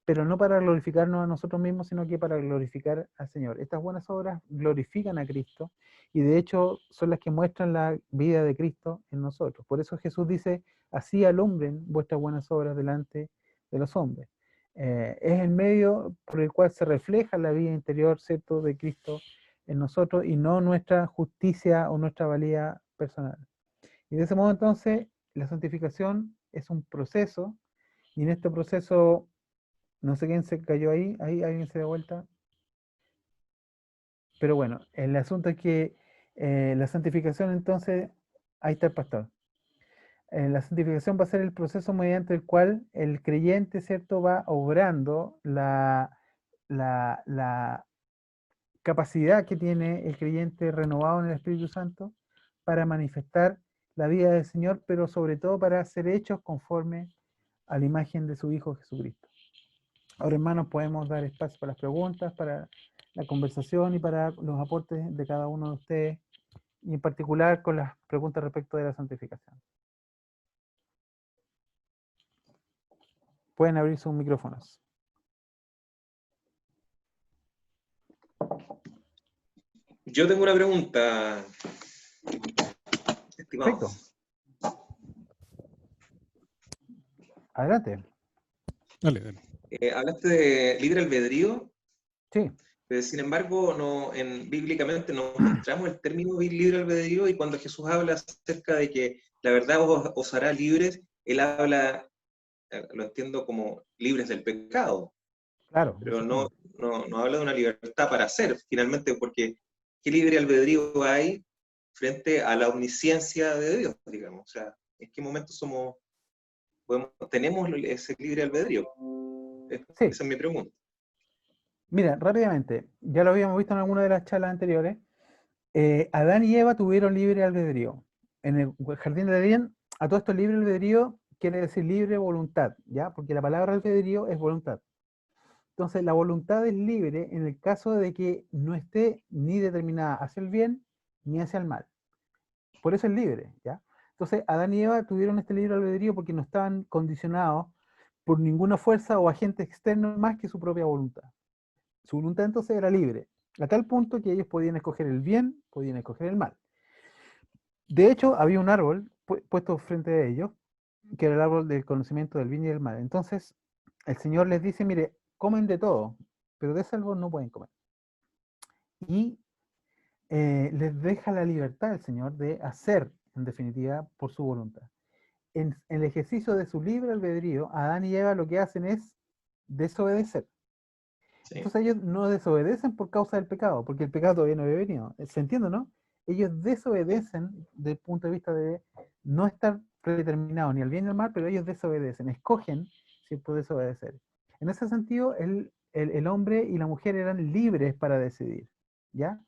pero no para glorificarnos a nosotros mismos, sino que para glorificar al Señor. Estas buenas obras glorifican a Cristo y de hecho son las que muestran la vida de Cristo en nosotros. Por eso Jesús dice, así alumbren vuestras buenas obras delante de los hombres. Es el medio por el cual se refleja la vida interior, ¿cierto?, de Cristo en nosotros y no nuestra justicia o nuestra valía personal. Y de ese modo entonces la santificación es un proceso y en este proceso, no sé quién se cayó ahí alguien se dio vuelta. Pero bueno, el asunto es que la santificación entonces, ahí está el pastor. La santificación va a ser el proceso mediante el cual el creyente, ¿cierto?, va obrando la capacidad que tiene el creyente renovado en el Espíritu Santo para manifestar la vida del Señor, pero sobre todo para ser hechos conforme a la imagen de su Hijo Jesucristo. Ahora, hermanos, podemos dar espacio para las preguntas, para la conversación y para los aportes de cada uno de ustedes, y en particular con las preguntas respecto de la santificación. Pueden abrir sus micrófonos. Yo tengo una pregunta, estimado. Perfecto. Adelante. Dale, dale. Hablaste de libre albedrío, Sí. pero sin embargo, bíblicamente no encontramos el término libre albedrío, y cuando Jesús habla acerca de que la verdad os hará libres, él habla, lo entiendo como libres del pecado, Claro. pero no habla de una libertad para hacer, finalmente, porque ¿qué libre albedrío hay frente a la omnisciencia de Dios, digamos? O sea, ¿en qué momento tenemos ese libre albedrío? Sí. Esa es mi pregunta. Mira, rápidamente, ya lo habíamos visto en alguna de las charlas anteriores. Adán y Eva tuvieron libre albedrío. En el jardín de Edén, a todo esto libre albedrío quiere decir libre voluntad, ¿ya? Porque la palabra albedrío es voluntad. Entonces, la voluntad es libre en el caso de que no esté ni determinada hacia el bien ni hacia el mal. Por eso es libre, ¿ya? Entonces, Adán y Eva tuvieron este libre albedrío porque no estaban condicionados por ninguna fuerza o agente externo más que su propia voluntad. Su voluntad entonces era libre, a tal punto que ellos podían escoger el bien, podían escoger el mal. De hecho, había un árbol puesto frente a ellos, que era el árbol del conocimiento del bien y del mal. Entonces, el Señor les dice, mire, comen de todo, pero de ese árbol no pueden comer. Y les deja la libertad el Señor de hacer, en definitiva, por su voluntad. En el ejercicio de su libre albedrío, Adán y Eva lo que hacen es desobedecer. Sí. Entonces ellos no desobedecen por causa del pecado, porque el pecado todavía no había venido. ¿Se entiende, no? Ellos desobedecen desde el punto de vista de no estar predeterminado ni al bien ni al mal, pero ellos desobedecen, escogen siempre desobedecer. En ese sentido, el hombre y la mujer eran libres para decidir, ¿ya?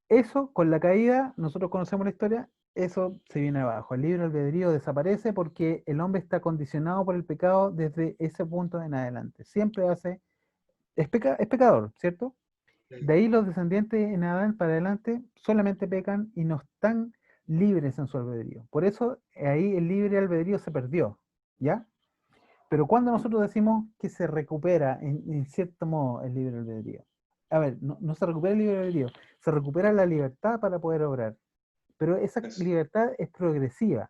Eso, con la caída, nosotros conocemos la historia, eso se viene abajo. El libre albedrío desaparece porque el hombre está condicionado por el pecado desde ese punto en adelante. Siempre es pecador, ¿cierto? De ahí los descendientes en Adán para adelante solamente pecan y no están libres en su albedrío. Por eso ahí el libre albedrío se perdió, ¿ya? Pero cuando nosotros decimos que se recupera en cierto modo el libre albedrío, a ver, no se recupera el libre albedrío, se recupera la libertad para poder obrar, pero esa Eso. libertad es progresiva.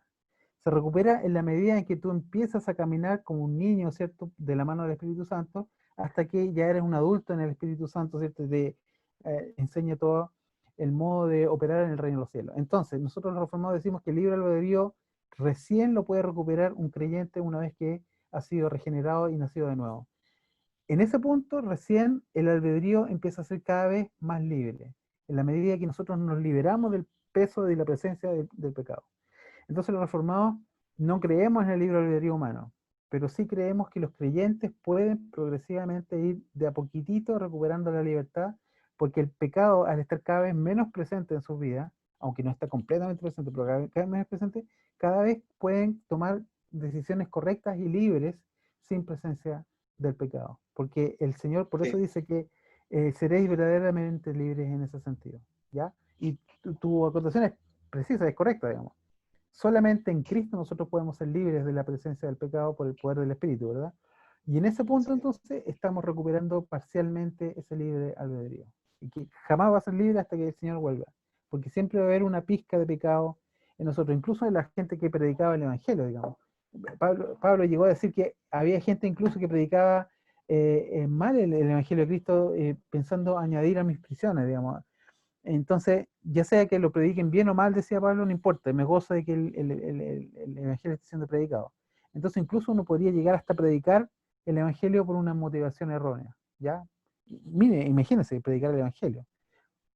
Se recupera en la medida en que tú empiezas a caminar como un niño, ¿cierto?, de la mano del Espíritu Santo, hasta que ya eres un adulto en el Espíritu Santo, ¿cierto?, te enseña todo el modo de operar en el reino de los cielos. Entonces, nosotros los reformados decimos que el libre albedrío recién lo puede recuperar un creyente una vez que ha sido regenerado y nacido de nuevo. en ese punto recién el albedrío empieza a ser cada vez más libre, en la medida que nosotros nos liberamos del peso de la presencia del pecado. Entonces los reformados no creemos en el libre albedrío humano, pero sí creemos que los creyentes pueden progresivamente ir de a poquitito recuperando la libertad, porque el pecado, al estar cada vez menos presente en sus vidas, aunque no está completamente presente, pero cada vez menos presente, cada vez pueden tomar decisiones correctas y libres sin presencia del pecado. Porque el Señor, por eso Sí. dice que seréis verdaderamente libres en ese sentido, ¿ya? Y tu acotación es precisa, es correcta, digamos. Solamente en Cristo nosotros podemos ser libres de la presencia del pecado por el poder del Espíritu, ¿verdad? Y en ese punto Sí. entonces estamos recuperando parcialmente ese libre albedrío. Y que jamás va a ser libre hasta que el Señor vuelva. Porque siempre va a haber una pizca de pecado en nosotros, incluso en la gente que predicaba el Evangelio, digamos. Pablo llegó a decir que había gente incluso que predicaba mal el Evangelio de Cristo, pensando añadir a mis prisiones, digamos. Entonces, ya sea que lo prediquen bien o mal, decía Pablo, no importa, me gozo de que el Evangelio esté siendo predicado. Entonces, incluso uno podría llegar hasta predicar el Evangelio por una motivación errónea, ¿ya? Mire, imagínense, predicar el Evangelio.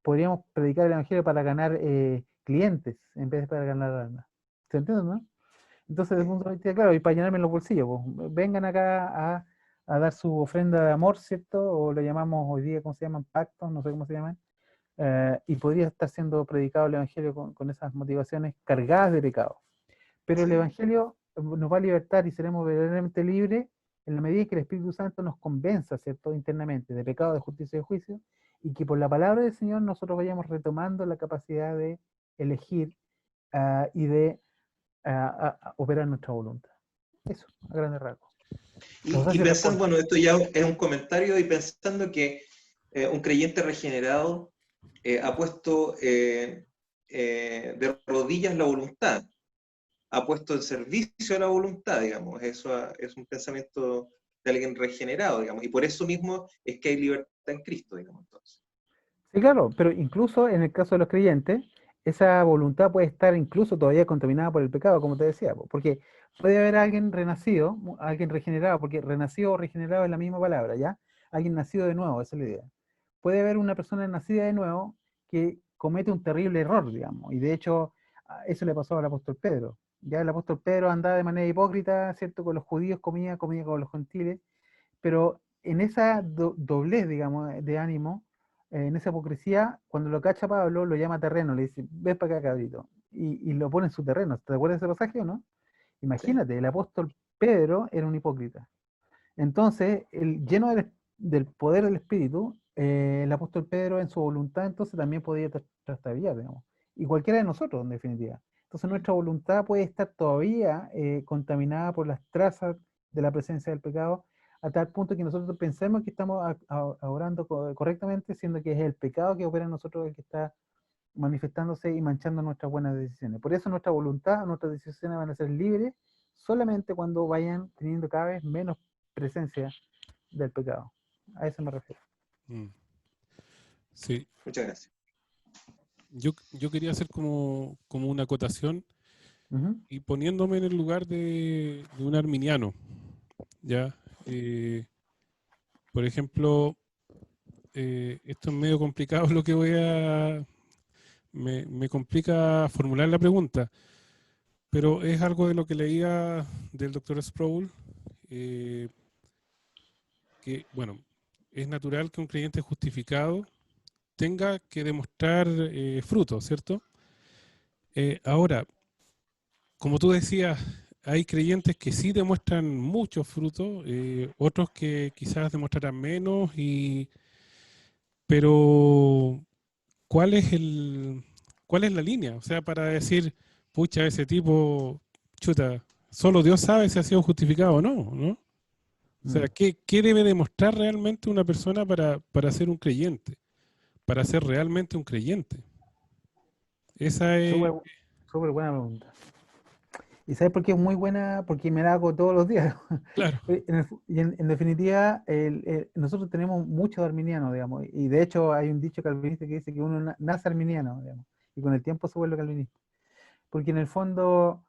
Podríamos predicar el Evangelio para ganar clientes, en vez de para ganar almas. ¿Se entiende, no? Entonces, desde el punto de vista, claro, y para llenarme los bolsillos, pues, vengan acá a dar su ofrenda de amor, ¿cierto? O lo llamamos hoy día, ¿cómo se llaman? Pactos, no sé cómo se llaman. Y podría estar siendo predicado el Evangelio con esas motivaciones cargadas de pecado. Pero el Sí. Evangelio nos va a libertar y seremos verdaderamente libres en la medida que el Espíritu Santo nos convenza, ¿cierto?, internamente de pecado, de justicia y de juicio, y que por la palabra del Señor nosotros vayamos retomando la capacidad de elegir y de operar nuestra voluntad. Eso, a grandes rasgos. No sé Y si pensando, responde. bueno, esto ya es un comentario, y pensando que un creyente regenerado ha puesto de rodillas la voluntad, ha puesto en servicio a la voluntad, digamos. Eso es un pensamiento de alguien regenerado, digamos, y por eso mismo es que hay libertad en Cristo, digamos, entonces. Sí, claro, pero incluso en el caso de los creyentes, esa voluntad puede estar incluso todavía contaminada por el pecado, como te decía, porque puede haber alguien renacido, alguien regenerado, porque renacido o regenerado es la misma palabra, ¿ya? Alguien nacido de nuevo, esa es la idea. Puede haber una persona nacida de nuevo que comete un terrible error, digamos, y de hecho eso le pasó al apóstol Pedro. Ya el apóstol Pedro andaba de manera hipócrita, ¿cierto? Con los judíos comía con los gentiles, pero en esa doblez, digamos, de ánimo, en esa hipocresía, cuando lo cacha Pablo, lo llama terreno, le dice, ven para acá, cabrito, y lo pone en su terreno. ¿Te acuerdas de ese pasaje o no? Imagínate, el apóstol Pedro era un hipócrita. Entonces, lleno del poder del Espíritu, el apóstol Pedro en su voluntad entonces también podía trastabillar, digamos. Y cualquiera de nosotros, en definitiva. Entonces nuestra voluntad puede estar todavía contaminada por las trazas de la presencia del pecado, a tal punto que nosotros pensemos que estamos orando correctamente, siendo que es el pecado que opera en nosotros el que está manifestándose y manchando nuestras buenas decisiones. Por eso nuestra voluntad, nuestras decisiones van a ser libres solamente cuando vayan teniendo cada vez menos presencia del pecado. A eso me refiero. Sí, Muchas gracias. yo quería hacer como una acotación Ujú. y poniéndome en el lugar de un arminiano, ¿ya? Por ejemplo, esto es medio complicado lo que me complica formular la pregunta, pero es algo de lo que leía del doctor Sproul, que, bueno, es natural que un creyente justificado tenga que demostrar frutos, ¿cierto? Ahora, como tú decías, hay creyentes que sí demuestran muchos frutos, otros que quizás demostrarán menos, pero ¿cuál es la línea? O sea, para decir, pucha, ese tipo, chuta, solo Dios sabe si ha sido justificado o no, ¿no? O sea, ¿qué debe demostrar realmente una persona para ser un creyente? Para ser realmente un creyente. Esa es, Súper, súper buena pregunta. ¿Y sabes por qué es muy buena? Porque me la hago todos los días. claro, En definitiva, nosotros tenemos muchos arminianos, digamos, y de hecho hay un dicho calvinista que dice que uno nace arminiano, digamos, y con el tiempo se vuelve calvinista. Porque en el fondo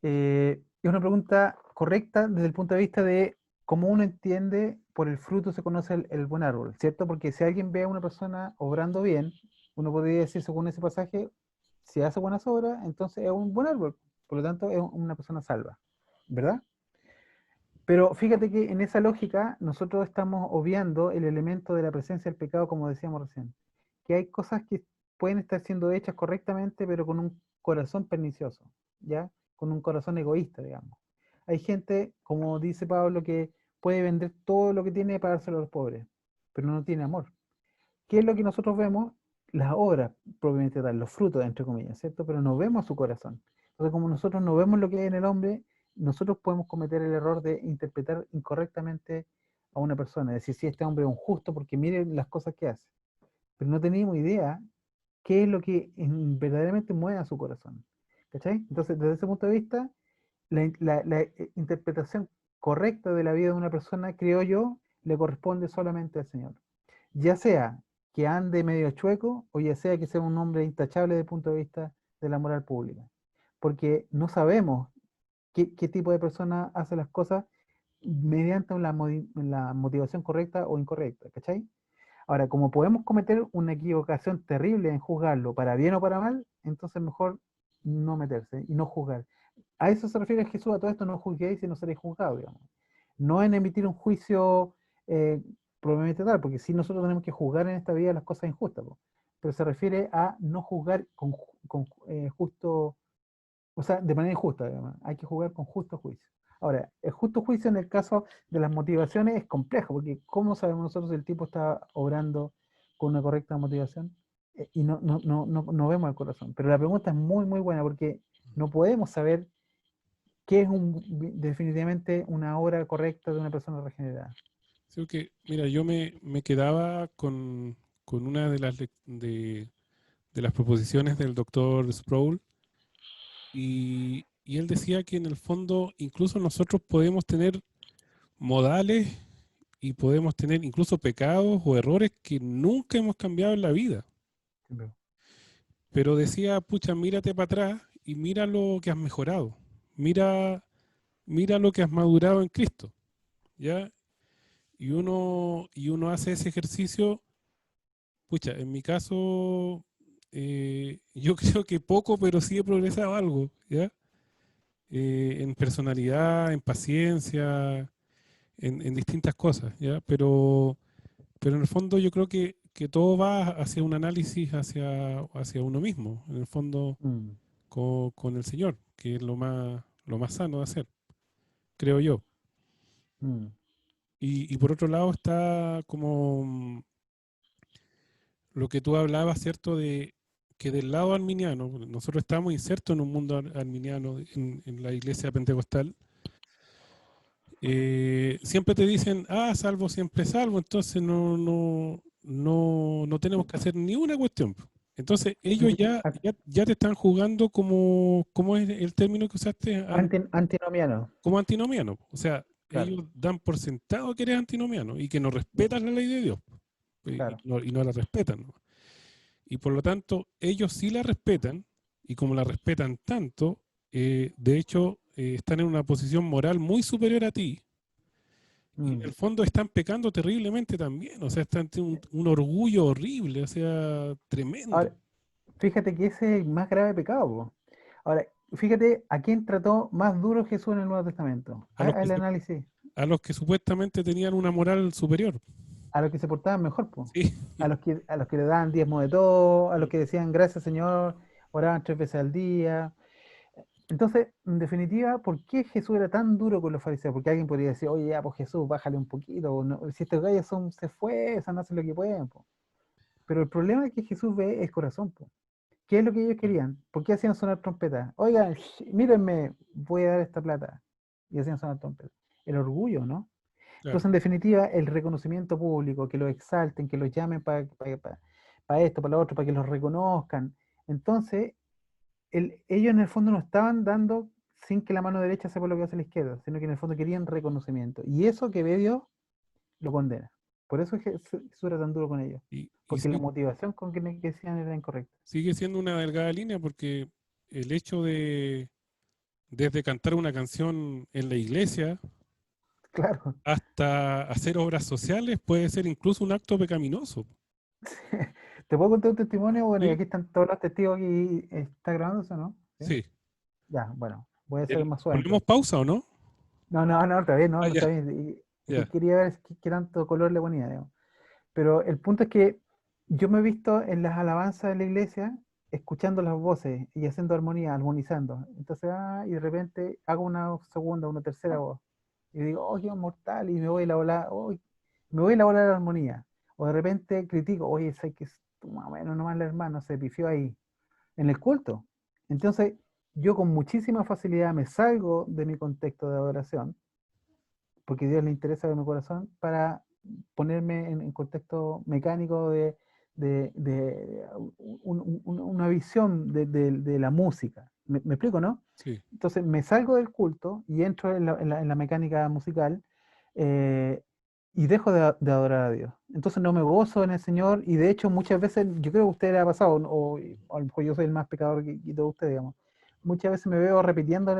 es una pregunta correcta desde el punto de vista de como uno entiende, por el fruto se conoce el buen árbol, ¿cierto? Porque si alguien ve a una persona obrando bien, uno podría decir, según ese pasaje, si hace buenas obras, entonces es un buen árbol, por lo tanto es una persona salva, ¿verdad? Pero fíjate que en esa lógica nosotros estamos obviando el elemento de la presencia del pecado, como decíamos recién, que hay cosas que pueden estar siendo hechas correctamente, pero con un corazón pernicioso, ¿ya? Con un corazón egoísta, digamos. Hay gente, como dice Pablo, que puede vender todo lo que tiene para dárselo a los pobres, pero no tiene amor. ¿Qué es lo que nosotros vemos? Las obras, propiamente tal, los frutos, entre comillas, ¿cierto? Pero no vemos su corazón. Entonces, como nosotros no vemos lo que hay en el hombre, nosotros podemos cometer el error de interpretar incorrectamente a una persona. Es decir, si este hombre es un justo, porque miren las cosas que hace. Pero no tenemos idea qué es lo que verdaderamente mueve a su corazón. ¿Cachai? Entonces, desde ese punto de vista, la interpretación correcta de la vida de una persona, creo yo, le corresponde solamente al Señor. Ya sea que ande medio chueco o ya sea que sea un hombre intachable desde el punto de vista de la moral pública. Porque no sabemos qué tipo de persona hace las cosas mediante la motivación correcta o incorrecta, ¿cachai? Ahora, como podemos cometer una equivocación terrible en juzgarlo para bien o para mal, entonces mejor no meterse y no juzgar. A eso se refiere Jesús, a todo esto: no juzguéis y no seréis juzgados, digamos. No en emitir un juicio probablemente tal, porque sí nosotros tenemos que juzgar en esta vida las cosas injustas, po. Pero se refiere a no juzgar con justo, o sea, de manera injusta, digamos. Hay que juzgar con justo juicio. Ahora, el justo juicio en el caso de las motivaciones es complejo, porque ¿cómo sabemos nosotros si el tipo está obrando con una correcta motivación? Y no vemos el corazón. Pero la pregunta es muy, muy buena, porque no podemos saber qué es definitivamente una obra correcta de una persona regenerada. Sí, que, mira, yo me quedaba con una de de las proposiciones del doctor Sproul, y él decía que en el fondo incluso nosotros podemos tener modales y podemos tener incluso pecados o errores que nunca hemos cambiado en la vida. Pero decía, pucha, mírate para atrás y mira lo que has mejorado. Mira lo que has madurado en Cristo, ¿ya? Y uno hace ese ejercicio, pucha, en mi caso, yo creo que poco, pero sí he progresado algo, ¿ya? En personalidad, en paciencia, en distintas cosas, ¿ya? Pero en el fondo yo creo que todo va hacia un análisis hacia uno mismo, en el fondo Mm, con el Señor, que es lo más sano de hacer, creo yo. mm. Y por otro lado está como lo que tú hablabas, ¿cierto? De que del lado arminiano, nosotros estamos insertos en un mundo arminiano en la iglesia pentecostal. Siempre te dicen, salvo siempre salvo, entonces no tenemos que hacer ni una cuestión. Entonces ellos ya te están jugando como, ¿cómo es el término que usaste? Antinomiano, Como antinomiano. O sea, claro, ellos dan por sentado que eres antinomiano y que no respetas la ley de Dios. claro. Y no la respetan, ¿no? Y por lo tanto, ellos sí la respetan, y como la respetan tanto, de hecho, están en una posición moral muy superior a ti. Y en Mm. el fondo están pecando terriblemente también, o sea, están teniendo un orgullo horrible, o sea, tremendo. Ahora, fíjate que ese es el más grave pecado, po. Ahora, fíjate a quién trató más duro Jesús en el Nuevo Testamento. A los El que, análisis. a los que supuestamente tenían una moral superior. A los que se portaban mejor, po. Sí. A los que le daban diezmo de todo, a los Mm. que decían gracias Señor, oraban 3 veces al día. Entonces, en definitiva, ¿por qué Jesús era tan duro con los fariseos? Porque alguien podría decir, oye, ya, pues Jesús, bájale un poquito, o no, si estos gallos se esfuerzan, hacen lo que pueden, po. Pero el problema que Jesús ve es el corazón, po. ¿Qué es lo que ellos querían? ¿Por qué hacían sonar trompetas? Oigan, mírenme, voy a dar esta plata. Y hacían sonar trompetas. El orgullo, ¿no? Claro. Entonces, en definitiva, el reconocimiento público, que los exalten, que los llamen para esto, para lo otro, para que los reconozcan. Entonces, ellos en el fondo no estaban dando sin que la mano derecha sepa lo que hace la izquierda, sino que en el fondo querían reconocimiento. Y eso que ve Dios lo condena. Por eso Jesús era tan duro con ellos. Y Porque la sí, motivación con que decían era incorrecta. sigue siendo una delgada línea porque el hecho de, desde cantar una canción en la iglesia, Claro. hasta hacer obras sociales puede ser incluso un acto pecaminoso. ¿Te puedo contar un testimonio? Bueno, y Sí, aquí están todos los testigos aquí. ¿Está grabándose o no? ¿Sí? sí. Ya, bueno, voy a ser más suave ¿Ponemos entonces. pausa o no? No, está bien, no, Ah, no ya, está bien. Es que ya. quería ver qué tanto color le ponía, digamos. Pero el punto es que yo me he visto en las alabanzas de la iglesia escuchando las voces y haciendo armonía, armonizando. Entonces, y de repente hago una segunda, una tercera voz. Y digo, oh, qué mortal, y me voy a la bola, oh, me voy a la bola de la armonía. O de repente critico, oye, sé que más o menos nomás el hermano se pifió ahí, en el culto. Entonces, yo con muchísima facilidad me salgo de mi contexto de adoración, porque a Dios le interesa de mi corazón, para ponerme en contexto mecánico de una visión de la música. ¿Me explico, no? Sí. Entonces me salgo del culto y entro en la mecánica musical, eh, y dejo de adorar a Dios. Entonces no me gozo en el Señor, y de hecho muchas veces, yo creo que a usted le ha pasado, o a lo mejor yo soy el más pecador que todos ustedes, digamos. Muchas veces me veo repitiendo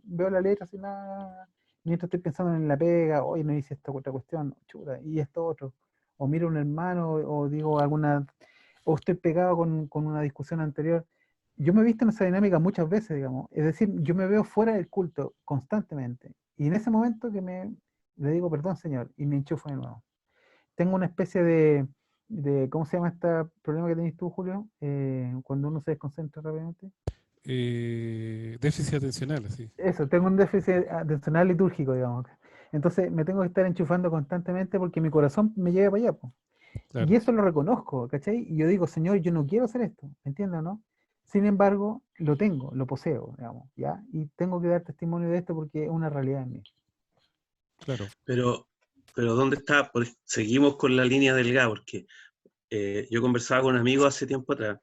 veo la letra sin nada, mientras estoy pensando en la pega, hoy no hice esta otra cuestión, chura, y esto otro. O miro a un hermano, o digo o estoy pegado con una discusión anterior. Yo me he visto en esa dinámica muchas veces, digamos. Es decir, yo me veo fuera del culto constantemente. Y en ese momento le digo, perdón, Señor, y me enchufo de nuevo. Tengo una especie ¿cómo se llama este problema que tenés tú, Julio? Cuando uno se desconcentra rápidamente. Déficit atencional, sí. Eso, tengo un déficit atencional litúrgico, digamos. Entonces me tengo que estar enchufando constantemente porque mi corazón me llega para allá, po. Y Claro. eso lo reconozco, ¿cachai? Y yo digo, Señor, yo no quiero hacer esto, ¿me entiendes o no? Sin embargo, lo tengo, lo poseo, digamos, ¿ya? Y tengo que dar testimonio de esto porque es una realidad en mí. Claro. Pero ¿dónde está? Seguimos con la línea delgada, porque yo conversaba con un amigo hace tiempo atrás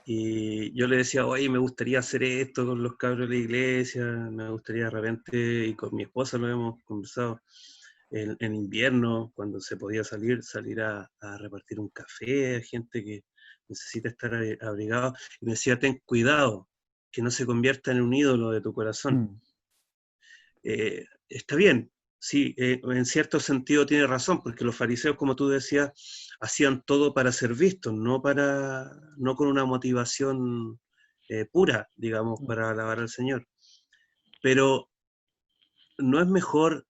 y yo le decía, oye, me gustaría hacer esto con los cabros de la iglesia, me gustaría de repente, y con mi esposa lo hemos conversado, en invierno, cuando se podía salir a repartir un café a gente que necesita estar abrigado. Y me decía, ten cuidado, que no se convierta en un ídolo de tu corazón. Mm. Está bien, sí, en cierto sentido tiene razón, porque los fariseos, como tú decías, hacían todo para ser vistos, no con una motivación pura, digamos, Mm. para alabar al Señor. Pero ¿no es mejor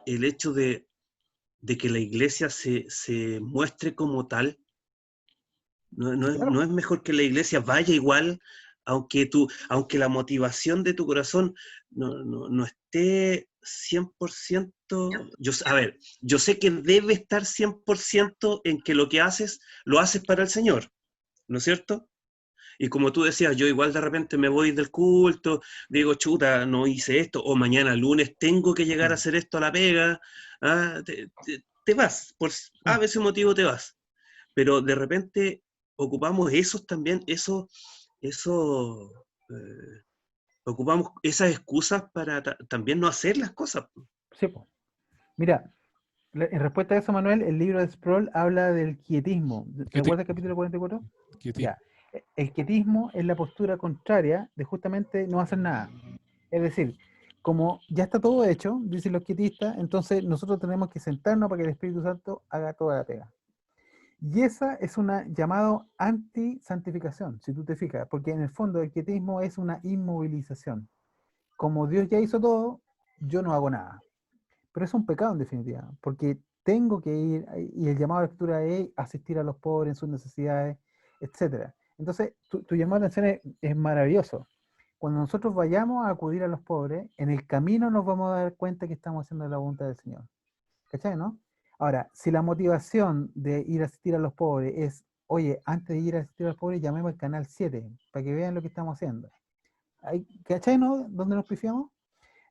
el hecho de que la iglesia se muestre como tal? Claro. No es mejor que la iglesia vaya igual, aunque la motivación de tu corazón no esté 100%. A ver, yo sé que debe estar 100% en que lo que haces, lo haces para el Señor, ¿no es cierto? Y como tú decías, yo igual de repente me voy del culto, digo, chuta, no hice esto, o mañana lunes tengo que llegar a Mm. hacer esto a la pega, te vas, a Sí. veces motivo te vas, pero de repente ocupamos esos también, eso, ocupamos esas excusas para también no hacer las cosas. Sí, po. Mira, en respuesta a eso, Manuel, el libro de Sproul habla del quietismo. ¿Te Quieti- acuerdas del capítulo 44? Quietismo. Ya. El quietismo es la postura contraria de justamente no hacer nada. Es decir, como ya está todo hecho, dicen los quietistas, entonces nosotros tenemos que sentarnos para que el Espíritu Santo haga toda la pega. Y esa es una llamado anti-santificación, si tú te fijas, porque en el fondo el quietismo es una inmovilización. Como Dios ya hizo todo, yo no hago nada. Pero es un pecado en definitiva, porque tengo que ir, y el llamado a la escritura es asistir a los pobres en sus necesidades, etcétera. Entonces, tu llamado de atención es maravilloso. Cuando nosotros vayamos a acudir a los pobres, en el camino nos vamos a dar cuenta que estamos haciendo la voluntad del Señor. ¿Cachai, no? Ahora, si la motivación de ir a asistir a los pobres es, oye, antes de ir a asistir a los pobres, llamemos al canal 7 para que vean lo que estamos haciendo. ¿Cachai, no? ¿Dónde nos pifiamos?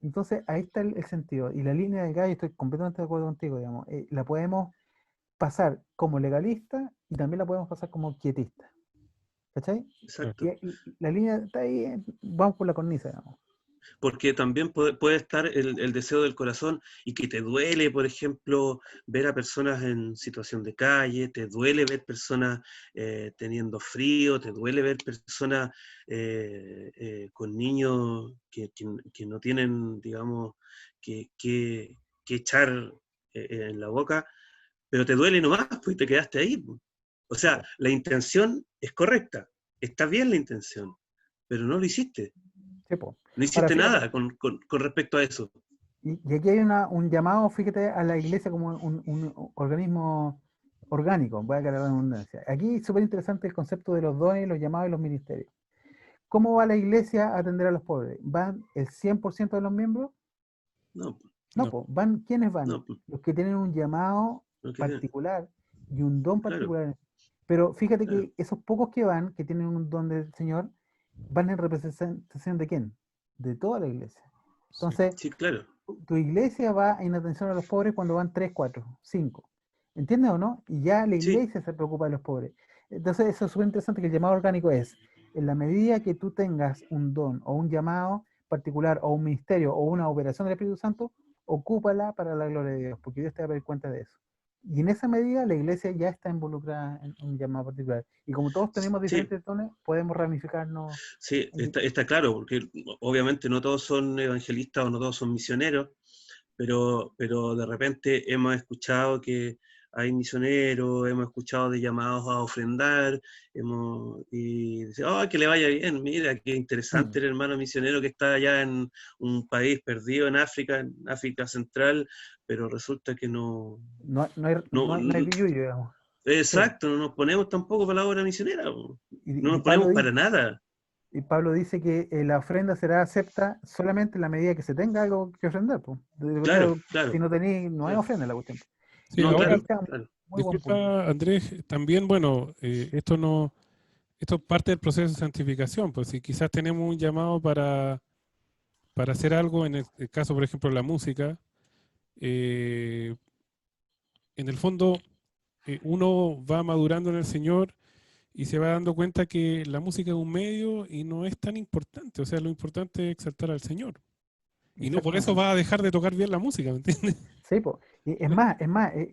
Entonces, ahí está el sentido. Y la línea del gallo, estoy completamente de acuerdo contigo, digamos. La podemos pasar como legalista y también la podemos pasar como quietista. ¿Cachai? Exacto. Y la línea está ahí, vamos por la cornisa, digamos. Porque también puede estar el deseo del corazón y que te duele, por ejemplo, ver a personas en situación de calle, te duele ver personas teniendo frío, te duele ver personas con niños que no tienen, digamos, que echar en la boca, pero te duele nomás, pues te quedaste ahí. Pues. O sea, la intención es correcta, está bien la intención, pero no lo hiciste. Sí, po. No Ahora, hiciste fíjate, nada con respecto a eso. y aquí hay un llamado, fíjate, a la iglesia como un organismo orgánico, voy a aclarar la redundancia. Aquí es súper interesante el concepto de los dones, los llamados y los ministerios. ¿Cómo va la iglesia a atender a los pobres? ¿Van el 100% de los miembros? No, No, No. pues, van, ¿quiénes van? no, Los que tienen un llamado no que- particular y un don claro, particular. Pero fíjate claro. que esos pocos que van, que tienen un don del Señor, van en representación de quién? De toda la iglesia. Sí. Entonces, Sí, claro. tu iglesia va en atención a los pobres cuando van 3, 4, 5. ¿Entiendes o no? Y ya la Sí, iglesia se preocupa de los pobres. Entonces, eso es súper interesante, que el llamado orgánico es, en la medida que tú tengas un don o un llamado particular o un ministerio o una operación del Espíritu Santo, ocúpala para la gloria de Dios, porque Dios te va a dar cuenta de eso. Y en esa medida la iglesia ya está involucrada en un llamado particular. Y como todos tenemos sí, diferentes dones, podemos ramificarnos. sí, está claro, porque obviamente no todos son evangelistas o no todos son misioneros, pero de repente hemos escuchado que hay misioneros, hemos escuchado de llamados a ofrendar, y dice, oh, que le vaya bien, mira, qué interesante el hermano misionero que está allá en un país perdido en África Central, pero resulta que no, No hay billuyo, digamos. Sí, po. exacto, no nos ponemos tampoco para la obra misionera, no Y nos ponemos Pablo para dice, nada. Y Pablo dice que la ofrenda será acepta solamente en la medida que se tenga algo que ofrendar. Po. De lo Claro, contrario, si claro, no tenéis, no hay claro. ofrenda en la cuestión. Sí, No, Y ahí ahora, claro, está un claro. muy buen punto. disculpa Andrés, también, bueno, esto es parte del proceso de santificación, pues si quizás tenemos un llamado para hacer algo, en el caso, por ejemplo, de la música, eh, en el fondo uno va madurando en el Señor y se va dando cuenta que la música es un medio y no es tan importante, o sea, lo importante es exaltar al Señor. Y no por eso Exactamente. va a dejar de tocar bien la música, ¿me entiendes? Sí, po. Y es más,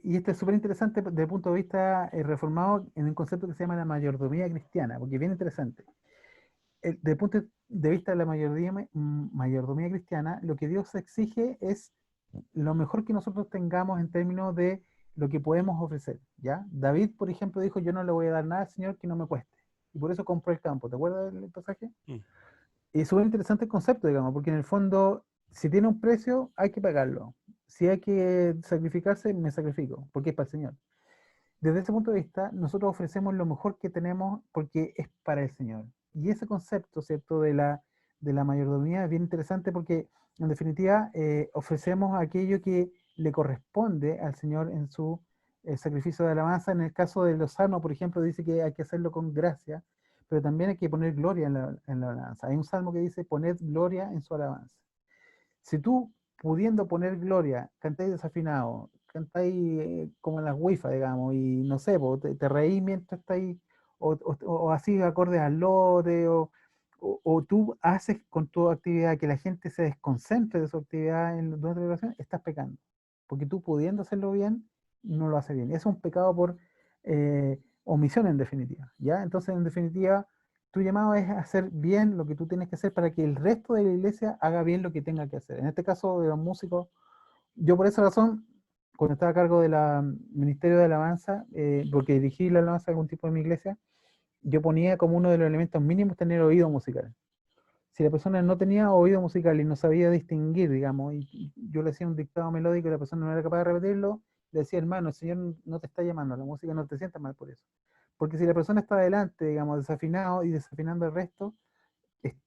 y esto es súper interesante desde el punto de vista reformado en un concepto que se llama la mayordomía cristiana, porque es bien interesante. Desde el punto de vista de la mayordomía cristiana, lo que Dios exige es lo mejor que nosotros tengamos en términos de lo que podemos ofrecer, ¿ya? David, por ejemplo, dijo, yo no le voy a dar nada al Señor que no me cueste. Y por eso compró el campo. ¿Te acuerdas del pasaje? Mm. Y es súper interesante el concepto, digamos, porque en el fondo, si tiene un precio, hay que pagarlo. Si hay que sacrificarse, me sacrifico, porque es para el Señor. Desde ese punto de vista, nosotros ofrecemos lo mejor que tenemos porque es para el Señor. Y ese concepto, ¿cierto?, de la mayordomía es bien interesante porque, en definitiva, ofrecemos aquello que le corresponde al Señor en su sacrificio de alabanza. En el caso de los salmos, por ejemplo, dice que hay que hacerlo con gracia, pero también hay que poner gloria en la alabanza. Hay un salmo que dice, poned gloria en su alabanza. Si tú, pudiendo poner gloria, cantáis desafinado, cantáis como en las wifi, digamos, y no sé, po, te reís mientras estáis, o así acordes al lote, o tú haces con tu actividad que la gente se desconcentre de su actividad durante la oración, estás pecando. Porque tú, pudiendo hacerlo bien, no lo haces bien. Es un pecado por omisión, en definitiva. ¿Ya? Entonces, en definitiva, tu llamado es hacer bien lo que tú tienes que hacer para que el resto de la iglesia haga bien lo que tenga que hacer. En este caso de los músicos, yo por esa razón, cuando estaba a cargo del Ministerio de Alabanza, porque dirigí la alabanza de algún tipo de mi iglesia, yo ponía como uno de los elementos mínimos tener oído musical. Si la persona no tenía oído musical y no sabía distinguir, digamos, y yo le hacía un dictado melódico y la persona no era capaz de repetirlo, le decía, hermano, el Señor no te está llamando, la música no te sienta mal por eso. Porque si la persona está adelante, digamos, desafinado y desafinando el resto,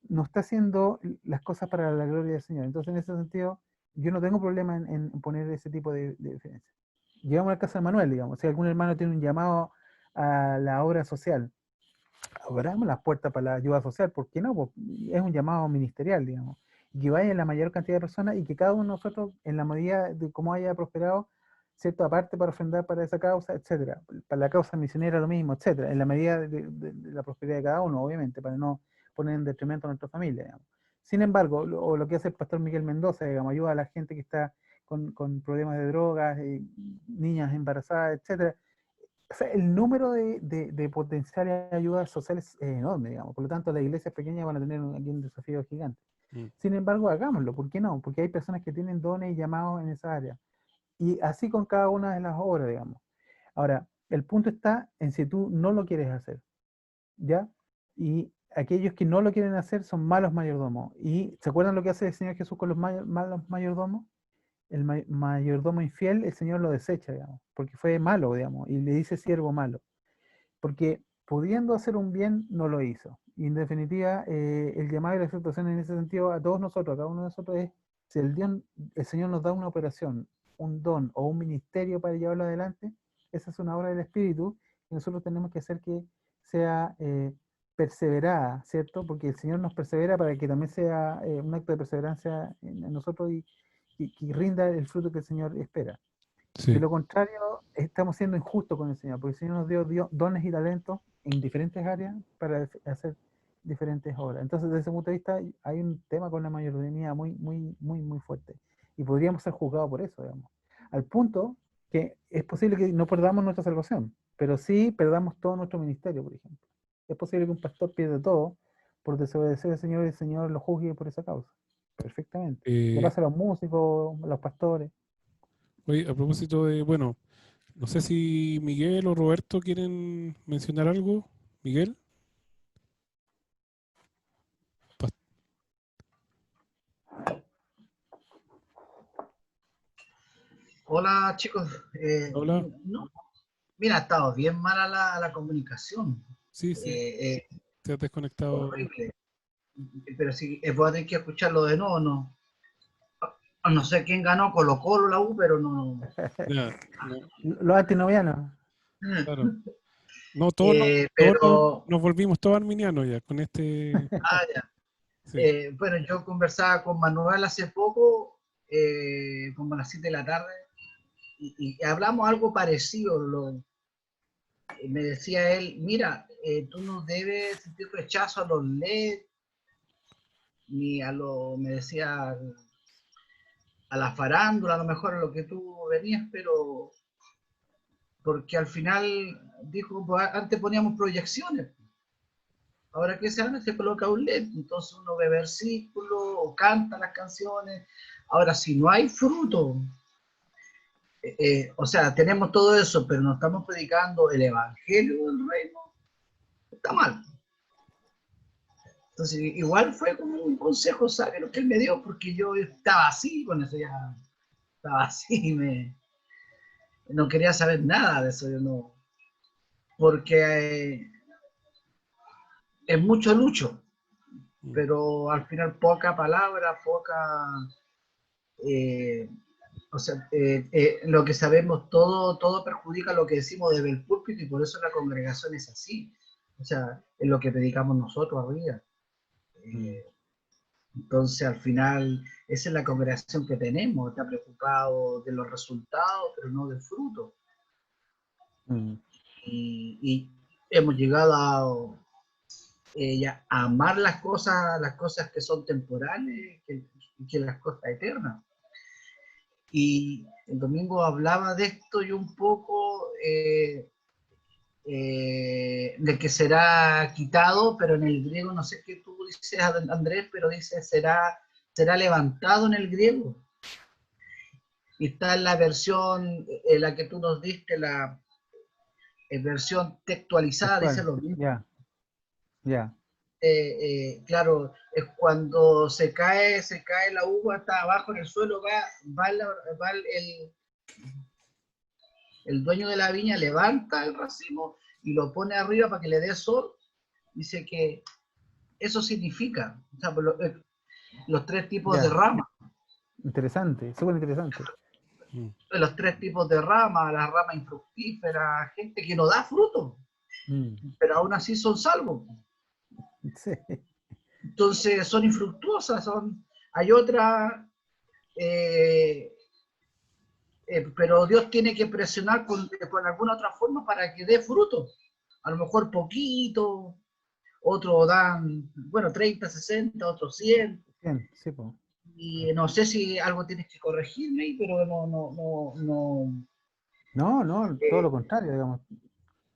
no está haciendo las cosas para la gloria del Señor. Entonces, en ese sentido, yo no tengo problema en poner ese tipo de diferencia. Llegamos al caso de Manuel, digamos, si algún hermano tiene un llamado a la obra social, abramos las puertas para la ayuda social, ¿por qué no? Pues es un llamado ministerial, digamos, y que vaya la mayor cantidad de personas y que cada uno de nosotros, en la medida de cómo haya prosperado, ¿cierto? Aparte para ofrendar para esa causa, etcétera, para la causa misionera lo mismo, etcétera, en la medida de la prosperidad de cada uno, obviamente, para no poner en detrimento a nuestra familia, digamos. Sin embargo, lo que hace el pastor Miguel Mendoza, digamos, ayuda a la gente que está con problemas de drogas, niñas embarazadas, etcétera, O sea, el número de potenciales ayudas sociales es enorme, digamos. Por lo tanto, las iglesias pequeñas van a tener aquí un desafío gigante. Sin embargo, hagámoslo. ¿Por qué no? Porque hay personas que tienen dones y llamados en esa área. Y así con cada una de las obras, digamos. Ahora, el punto está en si tú no lo quieres hacer, ¿ya? Y aquellos que no lo quieren hacer son malos mayordomos. ¿Y se acuerdan lo que hace el Señor Jesús con los malos mayordomos? El mayordomo infiel, el Señor lo desecha, digamos, porque fue malo, digamos, y le dice siervo malo, porque pudiendo hacer un bien, no lo hizo. Y en definitiva, el llamado y la exhortación en ese sentido a todos nosotros, a cada uno de nosotros es, si el Señor nos da una operación, un don o un ministerio para llevarlo adelante, esa es una obra del Espíritu, y nosotros tenemos que hacer que sea perseverada, ¿cierto? Porque el Señor nos persevera para que también sea un acto de perseverancia en nosotros y rinda el fruto que el Señor espera. Sí. De lo contrario, estamos siendo injustos con el Señor, porque el Señor nos dio dones y talentos en diferentes áreas para hacer diferentes obras. Entonces, desde ese punto de vista, hay un tema con la mayordomía muy fuerte. Y podríamos ser juzgados por eso, digamos. Al punto que es posible que no perdamos nuestra salvación, pero sí perdamos todo nuestro ministerio, por ejemplo. Es posible que un pastor pierda todo por desobedecer al Señor y el Señor lo juzgue por esa causa. Perfectamente. Le pasa a los músicos, a los pastores. Oye, a propósito de, bueno, no sé si Miguel o Roberto quieren mencionar algo. Miguel. Pas- Hola chicos, Hola. no, mira, ha estado bien mala la comunicación, Sí, sí, te has desconectado. horrible, pero sí, voy a tener que escucharlo de nuevo, no, no sé quién ganó, Colo-Colo, la U, pero no. Ya, no, Los antinovianos. claro. No, todos Pero, nos volvimos todos arminianos ya con este. ya. Sí. Bueno, yo conversaba con Manuel hace poco, como a las 7 de la tarde, y hablamos algo parecido, me decía él, mira, tú no debes sentir rechazo a los LED, ni a lo, me decía, a la farándula, a lo mejor a lo que tú venías, pero porque al final, dijo, pues, antes poníamos proyecciones, ahora que se hace, se coloca un LED, entonces uno ve versículos o canta las canciones. Ahora, si no hay fruto, o sea, tenemos todo eso, pero no estamos predicando el evangelio del reino, está mal. Entonces, igual fue como un consejo sabio lo que él me dio, porque yo estaba así, con eso ya estaba así, no quería saber nada de eso, yo no, porque es mucho lucho, pero al final poca palabra, eh, o sea, lo que sabemos, todo perjudica lo que decimos desde el púlpito y por eso la congregación es así, o sea, es lo que predicamos nosotros arriba. Entonces, al final, esa es la congregación que tenemos, está preocupado de los resultados, pero no del fruto. Y hemos llegado a amar las cosas que son temporales, que las cosas eternas. Y el domingo hablaba de esto y un poco de que será quitado, pero en el griego, no sé qué tú dices, Andrés, pero dice será levantado en el griego. Y está en la versión, la que tú nos diste, la versión textualizada, dice lo mismo. Ya. Claro, es cuando se cae la uva, está abajo en el suelo, va el dueño de la viña, levanta el racimo y lo pone arriba para que le dé sol. Dice que eso significa, o sea, los tres tipos de ramas. Interesante, súper interesante. Los tres tipos de ramas, la rama infructífera, gente que no da fruto, pero aún así son salvos. Sí. Entonces son infructuosas, hay otras, pero Dios tiene que presionar con alguna otra forma para que dé fruto. A lo mejor poquito, otros dan, bueno, 30, 60, otros 100. Bien, sí, pues. Y no sé si algo tienes que corregirme, pero No, todo lo contrario, digamos.